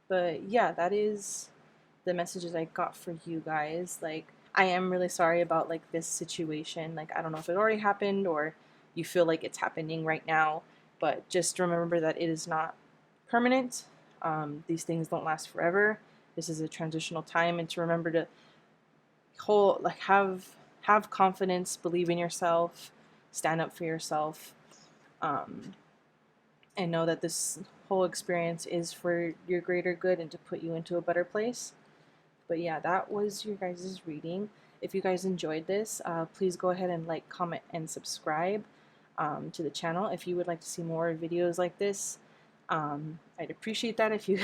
But yeah, that is the messages I got for you guys. Like, I am really sorry about like this situation. Like, I don't know if it already happened or you feel like it's happening right now, but just remember that it is not permanent. These things don't last forever. This is a transitional time, and to remember to have confidence, believe in yourself, stand up for yourself, um, and know that this whole experience is for your greater good and to put you into a better place. But yeah, that was your guys' reading. If you guys enjoyed this, please go ahead and like, comment, and subscribe to the channel if you would like to see more videos like this. I'd appreciate that if you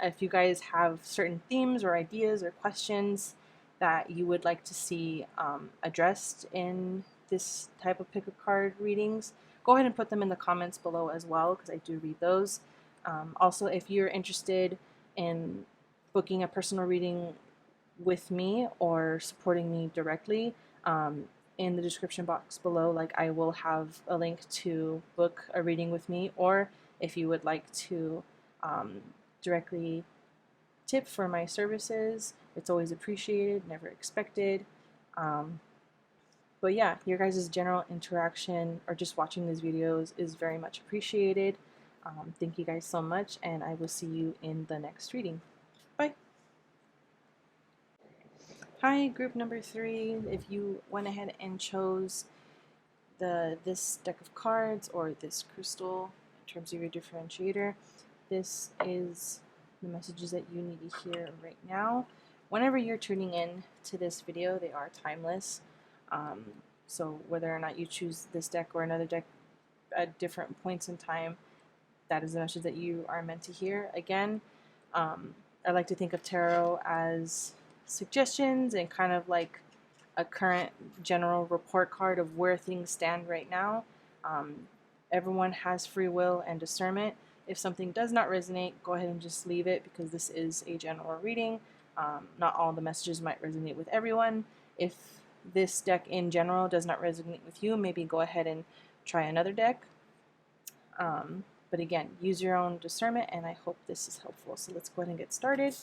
if you guys have certain themes or ideas or questions that you would like to see addressed in this type of pick a card readings. Go ahead and put them in the comments below as well, because I do read those. Also, if you're interested in booking a personal reading with me or supporting me directly, in the description box below, like, I will have a link to book a reading with me, or if you would like to directly tip for my services, it's always appreciated, never expected. Um, but yeah, your guys' general interaction or just watching these videos is very much appreciated. Thank you guys so much, and I will see you in the next reading. Bye. Hi, group number 3. If you went ahead and chose this deck of cards or this crystal in terms of your differentiator, this is the messages that you need to hear right now. Whenever you're tuning in to this video, they are timeless. So whether or not you choose this deck or another deck at different points in time, that is the message that you are meant to hear. Again, I like to think of tarot as suggestions and kind of like a current general report card of where things stand right now. Everyone has free will and discernment. If something does not resonate, go ahead and just leave it, because this is a general reading. Not all the messages might resonate with everyone. If this deck in general does not resonate with you, maybe go ahead and try another deck. But again, use your own discernment, and I hope this is helpful. So let's go ahead and get started.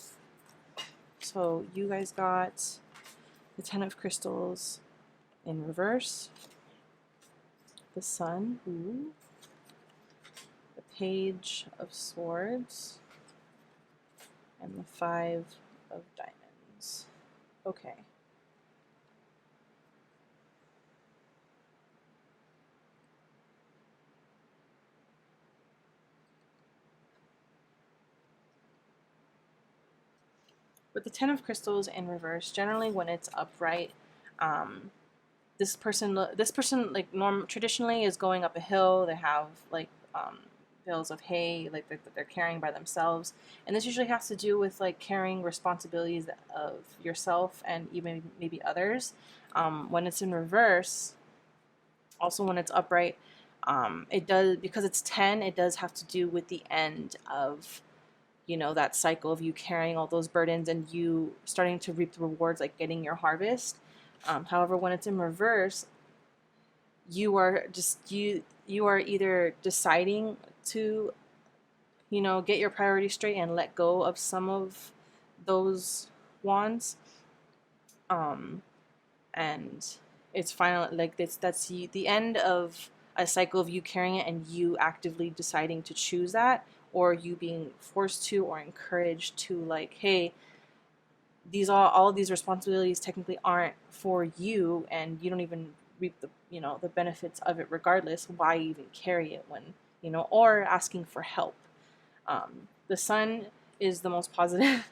So you guys got the Ten of Crystals in reverse, the Sun, ooh, the Page of Swords, and the Five of Diamonds. Okay. With the Ten of Crystals in reverse, generally when it's upright, um, this person like traditionally is going up a hill. They have like bales of hay like that they're carrying by themselves, and this usually has to do with like carrying responsibilities of yourself and even maybe others. When it's in reverse, also when it's upright, it does, because it's 10, it does have to do with the end of, you know, that cycle of you carrying all those burdens and you starting to reap the rewards, like getting your harvest. However, when it's in reverse, you are just you are either deciding to, you know, get your priorities straight and let go of some of those wants, um and it's finally like that's the end of a cycle of you carrying it and you actively deciding to choose that, or you being forced to or encouraged to, like, hey, these all of these responsibilities technically aren't for you and you don't even reap the, you know, the benefits of it regardless. Why even carry it when, you know, or asking for help. The sun is the most positive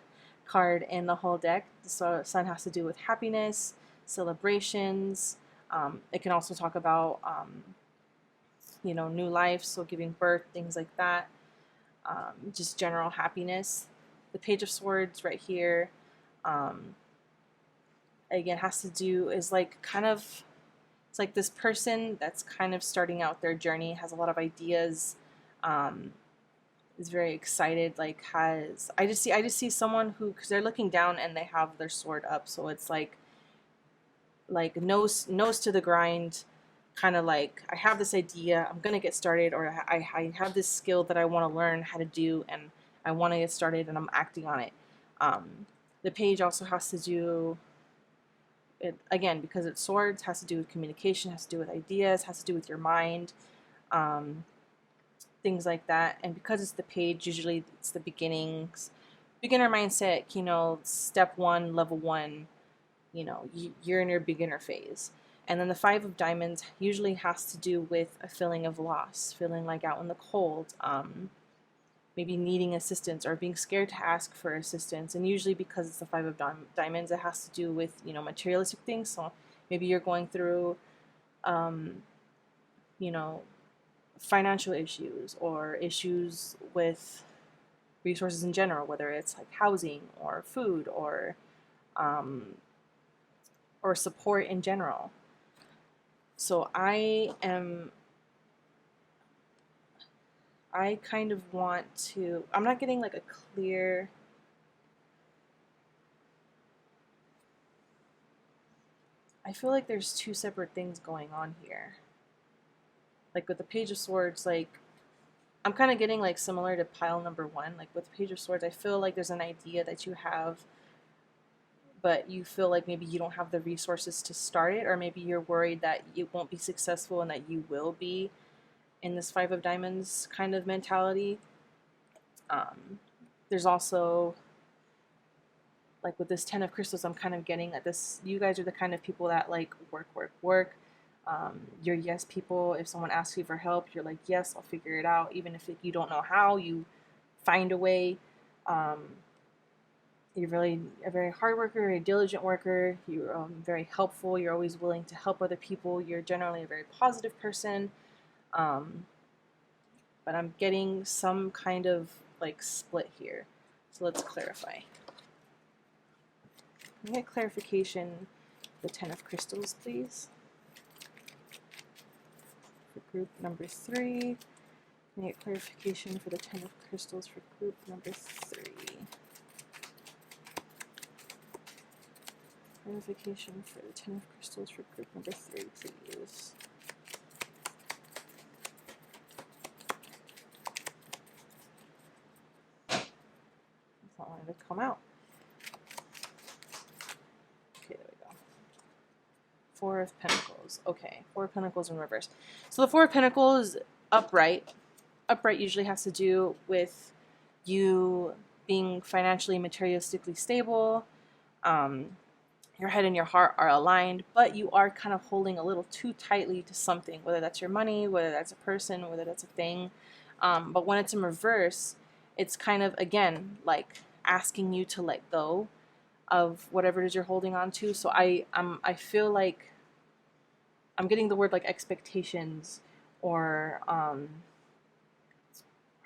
card in the whole deck. So sun has to do with happiness, celebrations. It can also talk about, you know, new life, so giving birth, things like that. Just general happiness. The Page of Swords right here, um, again, has to do, is like kind of, it's like this person that's kind of starting out their journey, has a lot of ideas, um, is very excited, like has, I just see someone who, because they're looking down and they have their sword up, so it's like nose to the grind, kind of like, I have this idea, I'm gonna get started, or I have this skill that I want to learn how to do, and I want to get started, and I'm acting on it. The page also has to do it, again, because it's swords, has to do with communication, has to do with ideas, has to do with your mind, um, things like that. And because it's the page, usually it's the beginnings, beginner mindset, you know, step one, level one, you know, you're in your beginner phase. And then the Five of Diamonds usually has to do with a feeling of loss, feeling like out in the cold, maybe needing assistance or being scared to ask for assistance. And usually because it's the Five of Diamonds, it has to do with, you know, materialistic things. So maybe you're going through, um, you know, financial issues or issues with resources in general, whether it's like housing or food um, or support in general. So I kind of want to, I'm not getting like a clear, I feel like there's two separate things going on here. Like with the Page of Swords, like I'm kind of getting like similar to pile number one. Like with the Page of Swords, I feel like there's an idea that you have, but you feel like maybe you don't have the resources to start it, or maybe you're worried that it won't be successful and that you will be in this Five of Diamonds kind of mentality. There's also, like with this Ten of Crystals, I'm kind of getting that this, you guys are the kind of people that like work. You're yes people. If someone asks you for help, you're like, yes, I'll figure it out. Even if you don't know how, you find a way. You're really a very hard worker, a diligent worker. You're very helpful. You're always willing to help other people. You're generally a very positive person. Um, but I'm getting some kind of like split here. So let's clarify. Can I get clarification, the Ten of Crystals, please? For group number 3. Can I get clarification for the Ten of Crystals for group number 3? Clarification for the Ten of Crystals for group number 3, please. It's not wanting to come out. Okay, there we go. Four of Pentacles. Okay, Four of Pentacles in reverse. So the Four of Pentacles upright. Upright usually has to do with you being financially, materialistically stable. Your head and your heart are aligned, but you are kind of holding a little too tightly to something, whether that's your money, whether that's a person, whether that's a thing. But when it's in reverse, it's kind of, again, like asking you to let go. of whatever it is you're holding on to. So I feel like I'm getting the word like expectations, or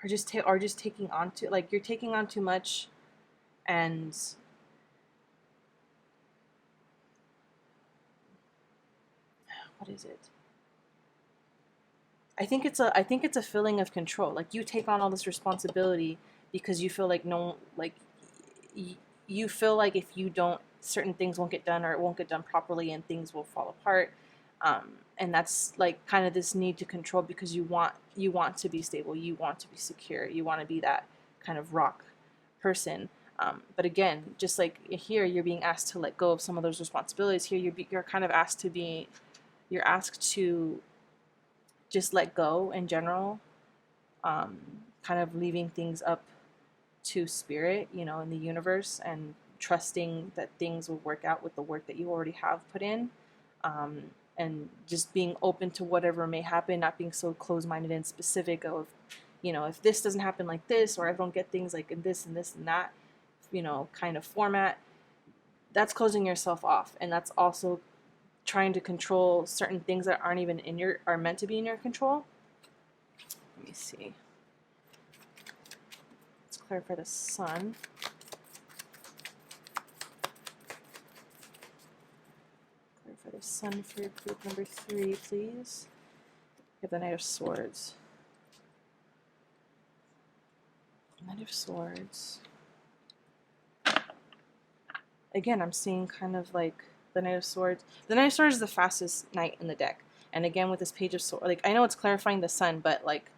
just taking on too, like you're taking on too much. And what is it? I think it's a feeling of control. Like you take on all this responsibility because you feel like no, like you feel like if you don't, certain things won't get done, or it won't get done properly, and things will fall apart. And that's like kind of this need to control, because you want to be stable, you want to be secure, you want to be that kind of rock person. But again, just like here, you're being asked to let go of some of those responsibilities. Here, you're kind of asked to be, you're asked to just let go in general, kind of leaving things up to spirit, you know, in the universe, and trusting that things will work out with the work that you already have put in, um, and just being open to whatever may happen, not being so closed-minded and specific of, you know, if this doesn't happen like this, or I don't get things like in this and this and that, you know, kind of format. That's closing yourself off, and that's also trying to control certain things that aren't even in your, are meant to be in your control. Let me see. Let's clarify the sun. Clarify the sun for group number 3, please. We have the Knight of Swords. Knight of Swords. Again, I'm seeing kind of like the Knight of Swords. The Knight of Swords is the fastest knight in the deck. And again, with this Page of Swords, like I know it's clarifying the sun, but like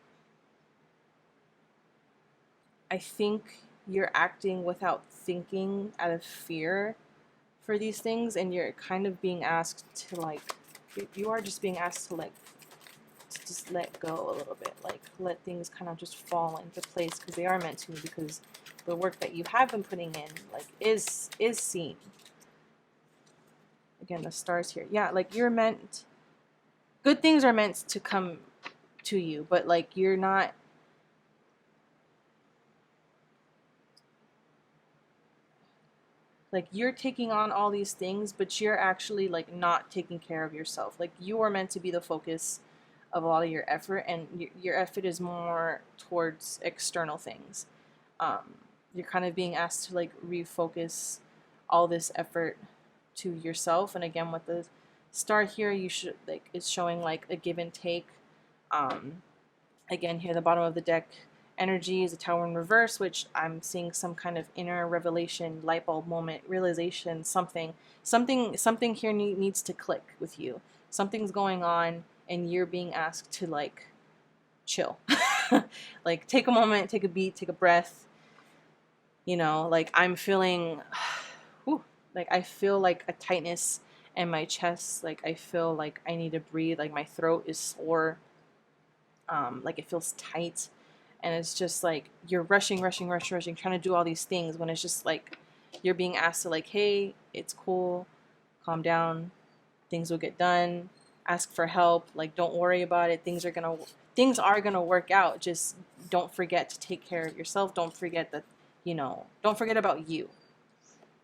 I think you're acting without thinking, out of fear for these things, and you're kind of being asked to like, you are just being asked to just let go a little bit, like let things kind of just fall into place, because they are meant to, because the work that you have been putting in like is seen. Again, the stars here, yeah, like you're meant, good things are meant to come to you, but like you're not, like you're taking on all these things, but you're actually like not taking care of yourself. Like you are meant to be the focus of a lot of your effort, and your effort is more towards external things. You're kind of being asked to like refocus all this effort to yourself. And again, with the star here, you should like, it's showing like a give and take. Again, here the bottom of the deck, energy is a Tower in reverse, which I'm seeing some kind of inner revelation, light bulb moment, realization, something here needs to click with you. Something's going on, and you're being asked to like chill. Like take a moment, take a beat, take a breath. You know, like I'm feeling, whew, like I feel like a tightness in my chest. Like I feel like I need to breathe. Like my throat is sore. Like it feels tight, and it's just like you're rushing, trying to do all these things, when it's just like you're being asked to like, hey, it's cool, calm down, things will get done, ask for help, like don't worry about it, things are gonna work out. Just don't forget to take care of yourself. Don't forget that, you know, don't forget about you.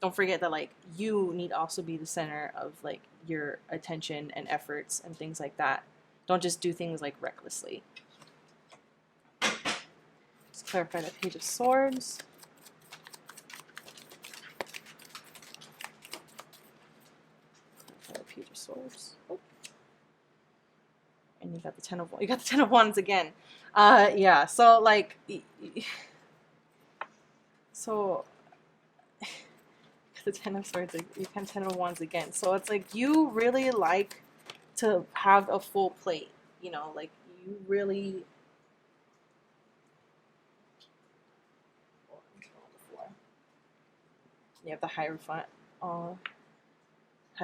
Don't forget that like you need to also be the center of like your attention and efforts and things like that. Don't just do things like recklessly. Let's clarify the Page of Swords. Clarify the Page of Swords. Oh. And you got the Ten of Wands again. Yeah. So like, so the Ten of Swords, you can Ten of Wands again. So it's like you really like to have a full plate. You know, like you really. You have the Hierophant, high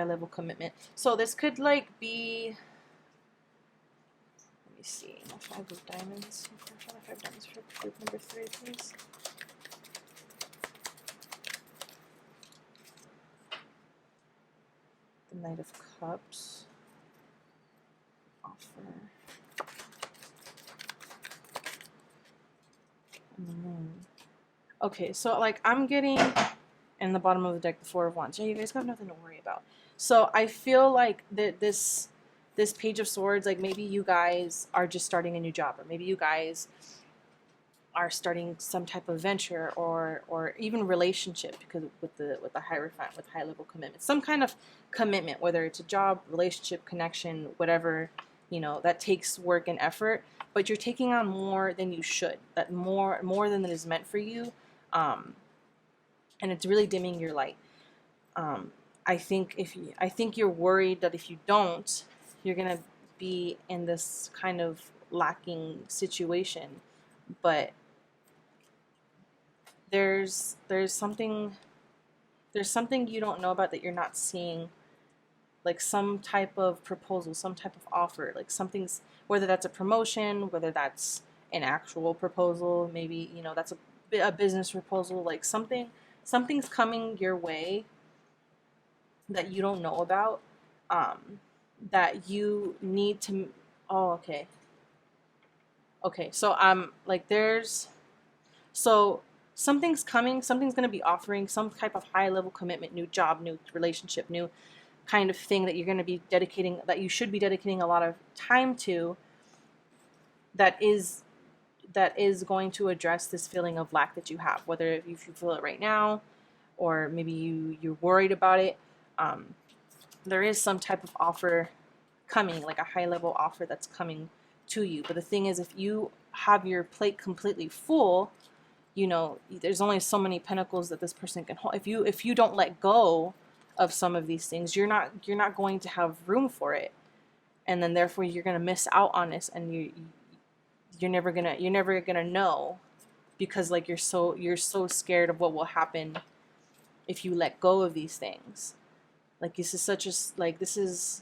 level commitment. So this could like be, let me see, the Five of Diamonds. Five of Diamonds for group number 3, please. The Knight of Cups. Offer. And the Moon. Okay, so like I'm getting And the bottom of the deck, the Four of Wands. Yeah, you guys got nothing to worry about. So I feel like this Page of Swords, like maybe you guys are just starting a new job, or maybe you guys are starting some type of venture or even relationship, because with the Hierophant, with high level commitment, some kind of commitment, whether it's a job, relationship, connection, whatever, you know, that takes work and effort, but you're taking on more than you should, that more than is meant for you, and it's really dimming your light. I think you're worried that if you don't, you're gonna be in this kind of lacking situation, but there's something you don't know about that you're not seeing, like some type of proposal, some type of offer, like something's, whether that's a promotion, whether that's an actual proposal, maybe, you know, that's a business proposal, like something's coming your way that you don't know about, that you need to, oh, okay, so like so something's coming, something's going to be offering some type of high level commitment, new job, new relationship, new kind of thing that you're going to be dedicating, that you should be dedicating a lot of time to, that is going to address this feeling of lack that you have, whether if you feel it right now, or maybe you're worried about it. There is some type of offer coming, like a high level offer that's coming to you. But the thing is, if you have your plate completely full, you know, there's only so many pentacles that this person can hold. If you don't let go of some of these things, you're not going to have room for it, and then therefore you're gonna miss out on this, and you're never gonna know, because like you're so scared of what will happen if you let go of these things. Like this is such a, like this is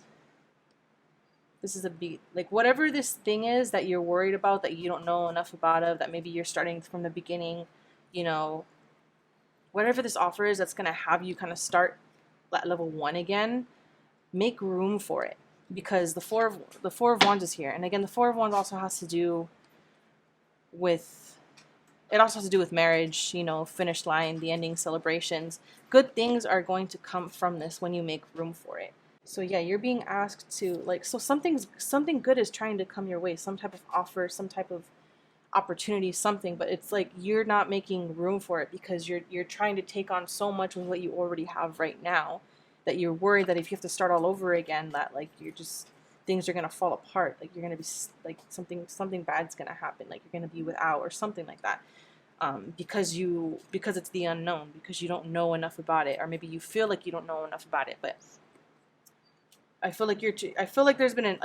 a beat, like whatever this thing is that you're worried about, that you don't know enough about, of that maybe you're starting from the beginning, you know, whatever this offer is that's going to have you kind of start at level 1 again, make room for it, because the four of Wands is here. And again, the Four of Wands also has to do with, it also has to do with marriage, you know, finish line, the ending, celebrations. Good things are going to come from this when you make room for it. So yeah, you're being asked to, like, so something good is trying to come your way, some type of offer, some type of opportunity, something, but it's like you're not making room for it because you're trying to take on so much with what you already have right now, that you're worried that if you have to start all over again, that like you're just, things are going to fall apart, like you're going to be like something bad's going to happen, like you're going to be without or something like that. Because it's the unknown, because you don't know enough about it, or maybe you feel like you don't know enough about it. But I feel like there's been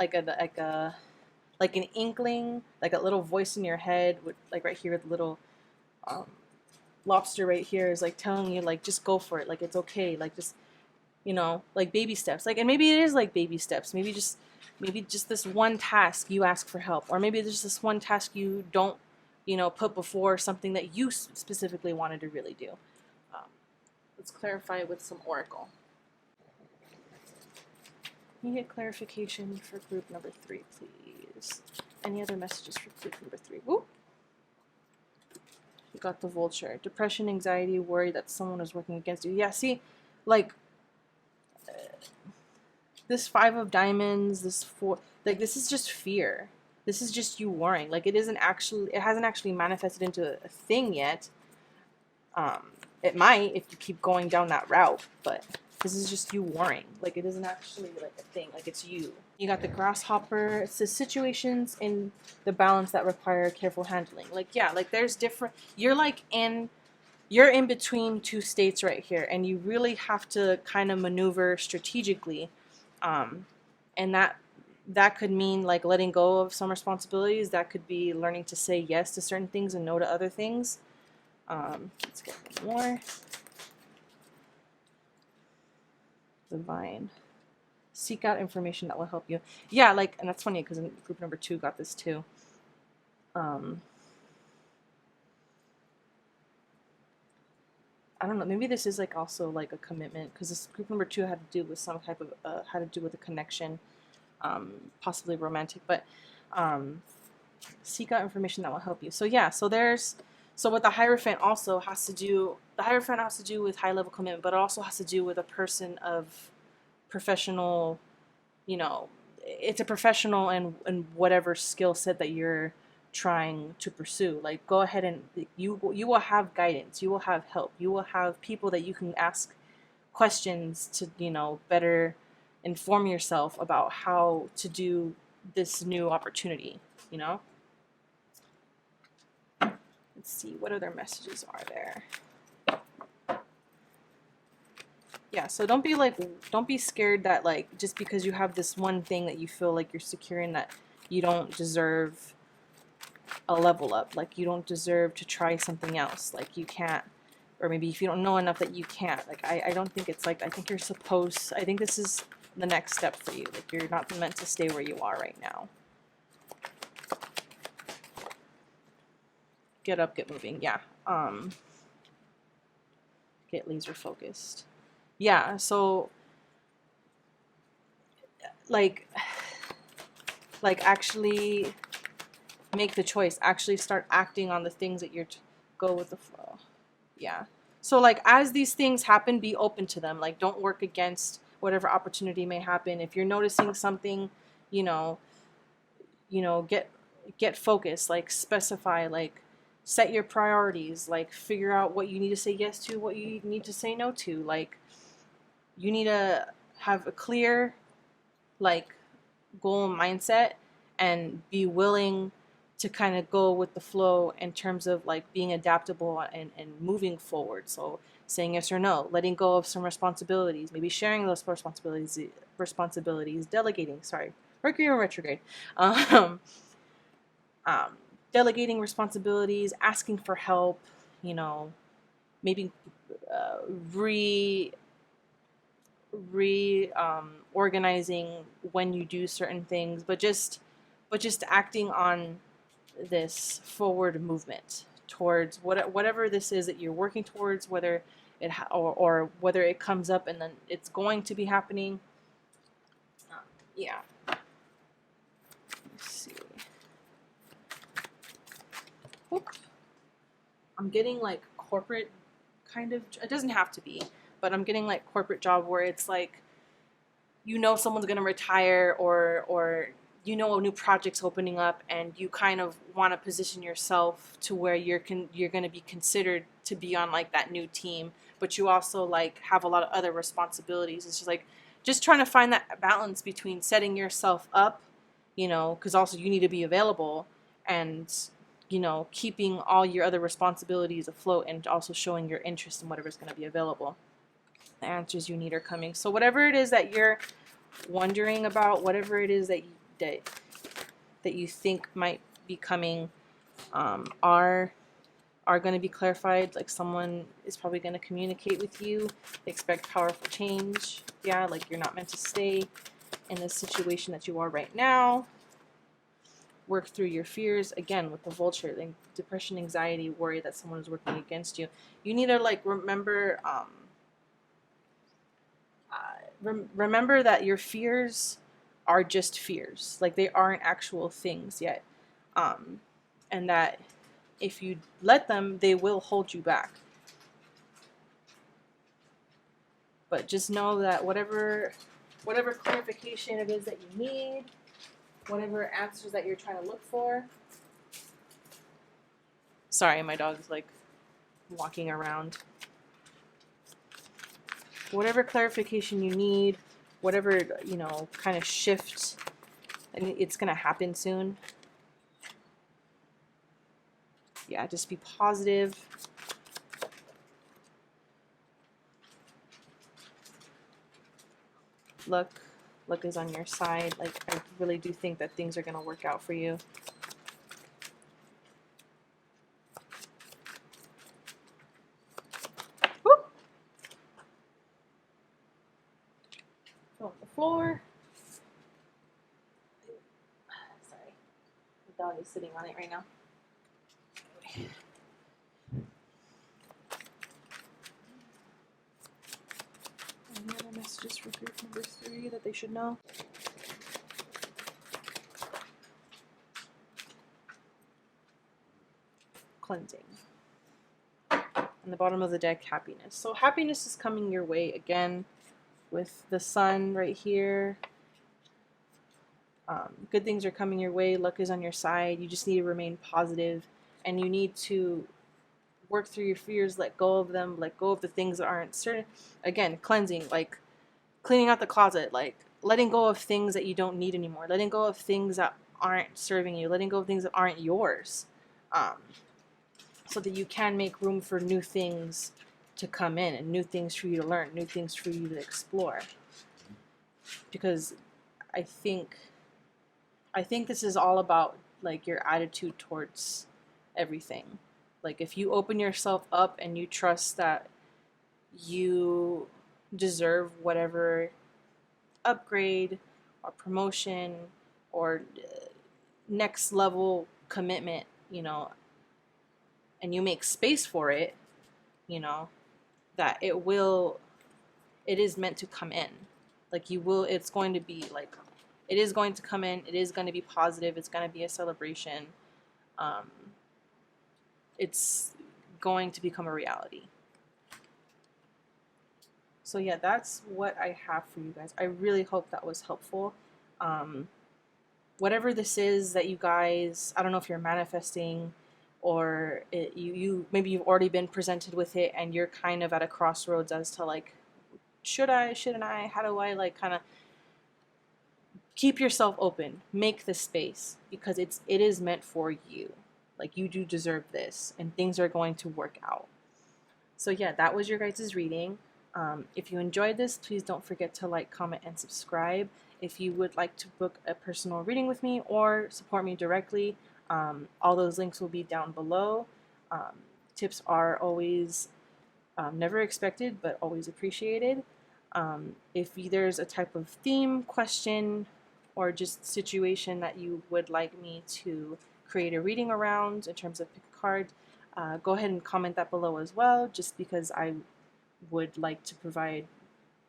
like an inkling, like a little voice in your head, with like right here, the little lobster right here is like telling you, like, just go for it, like it's okay, like just, you know, like baby steps, like, and maybe it is like baby steps, maybe just this one task you ask for help, or maybe there's this one task you don't, you know, put before something that you specifically wanted to really do. Let's clarify with some oracle. Can you get clarification for group number 3, please? Any other messages for group number 3? Woo! You got the Vulture. Depression, anxiety, worry that someone is working against you. Yeah, see, like, this 5 of Diamonds, this 4, like, this is just fear. This is just you worrying. Like, it hasn't actually manifested into a thing yet. It might if you keep going down that route, but this is just you worrying. Like, it isn't actually like a thing. Like, it's you. You got the Grasshopper. It says situations in the balance that require careful handling. Like, yeah, like there's different, you're in between 2 states right here, and you really have to kind of maneuver strategically. And that could mean like letting go of some responsibilities. That could be learning to say yes to certain things and no to other things. Let's get one more. Divine. Seek out information that will help you. Yeah, like, and that's funny because group number 2 got this too. I don't know. Maybe this is like also like a commitment, because this group number 2 had to do with some type of had to do with a connection, possibly romantic. But seek out information that will help you. So yeah, so So what the Hierophant also has to do, the Hierophant has to do with high level commitment, but it also has to do with a person of professional, you know, it's a professional and whatever skill set that you're trying to pursue. Like, go ahead and you will have guidance, you will have help, you will have people that you can ask questions to, you know, better inform yourself about how to do this new opportunity, you know. Let's see, what other messages are there? Yeah, so don't be scared that, like, just because you have this one thing that you feel like you're securing, that you don't deserve a level up. Like, you don't deserve to try something else. Like, you can't, or maybe if you don't know enough that you can't. Like, I don't think it's like, I think you're supposed, I think this is the next step for you. Like, you're not meant to stay where you are right now. Get up, get moving, yeah. Get laser focused. Yeah, so like actually make the choice, actually start acting on the things that you're go with the flow. Yeah, so like as these things happen, be open to them. Like, don't work against whatever opportunity may happen. If you're noticing something, you know, get focused. Like, specify, like, set your priorities, like figure out what you need to say yes to, what you need to say no to. Like, you need to have a clear, like, goal and mindset, and be willing to kind of go with the flow in terms of like being adaptable and moving forward. So saying yes or no, letting go of some responsibilities, maybe sharing those responsibilities, delegating, sorry, Mercury in retrograde, um, delegating responsibilities, asking for help, you know, maybe organizing when you do certain things, but just acting on this forward movement towards whatever this is that you're working towards, whether it or whether it comes up and then it's going to be happening. Yeah. Let's see. Whoop. I'm getting like corporate kind of, it doesn't have to be, but I'm getting like corporate job where it's like, you know, someone's going to retire, or you know, a new project's opening up, and you kind of want to position yourself to where you're going to be considered to be on like that new team, but you also like have a lot of other responsibilities. It's just like, just trying to find that balance between setting yourself up, you know, because also you need to be available, and, you know, keeping all your other responsibilities afloat, and also showing your interest in whatever's going to be available. The answers you need are coming. So whatever it is that you're wondering about, whatever it is that you think might be coming, are going to be clarified. Like, someone is probably going to communicate with you. Expect powerful change. Yeah, like, you're not meant to stay in this situation that you are right now. Work through your fears. Again, with the vulture, like depression, anxiety, worry that someone is working against you. You need to like remember remember that your fears are just fears. Like, they aren't actual things yet. And that if you let them, they will hold you back. But just know that whatever clarification it is that you need, whatever answers that you're trying to look for. Sorry, my dog is like walking around. Whatever clarification you need, whatever, you know, kind of shift, and it's going to happen soon. Yeah, just be positive. Luck is on your side. Like, I really do think that things are going to work out for you. Whoop. On the floor. Sorry, the dog is sitting on it right now. Any other messages for group number 3 that they should know? Cleansing. On the bottom of the deck, happiness. So happiness is coming your way again with the sun right here. Good things are coming your way. Luck is on your side. You just need to remain positive, and you need to work through your fears, let go of them, let go of the things that aren't certain. Again, cleansing, like cleaning out the closet, like letting go of things that you don't need anymore, letting go of things that aren't serving you, letting go of things that aren't yours, so that you can make room for new things to come in and new things for you to learn, new things for you to explore. Because I think this is all about like your attitude towards everything. Like if you open yourself up and you trust that you deserve whatever upgrade or promotion or next level commitment, you know, and you make space for it, you know, that it is meant to come in. Like it's going to be like, it is going to come in, it is going to be positive, it's going to be a celebration. It's going to become a reality. So yeah, that's what I have for you guys. I really hope that was helpful. Whatever this is that you guys, I don't know if you're manifesting or you maybe you've already been presented with it and you're kind of at a crossroads as to like, should I, shouldn't I, how do I like kind of keep yourself open, make the space, because it is meant for you. Like you do deserve this and things are going to work out. So yeah, that was your guys' reading. If you enjoyed this, please don't forget to like, comment, and subscribe. If you would like to book a personal reading with me or support me directly, all those links will be down below. Tips are always never expected, but always appreciated. If there's a type of theme, question, or just situation that you would like me to create a reading around in terms of pick a card, go ahead and comment that below as well, just because I would like to provide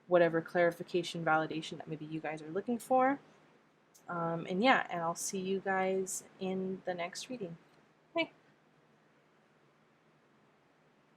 whatever clarification, validation that maybe you guys are looking for. And yeah, and I'll see you guys in the next reading.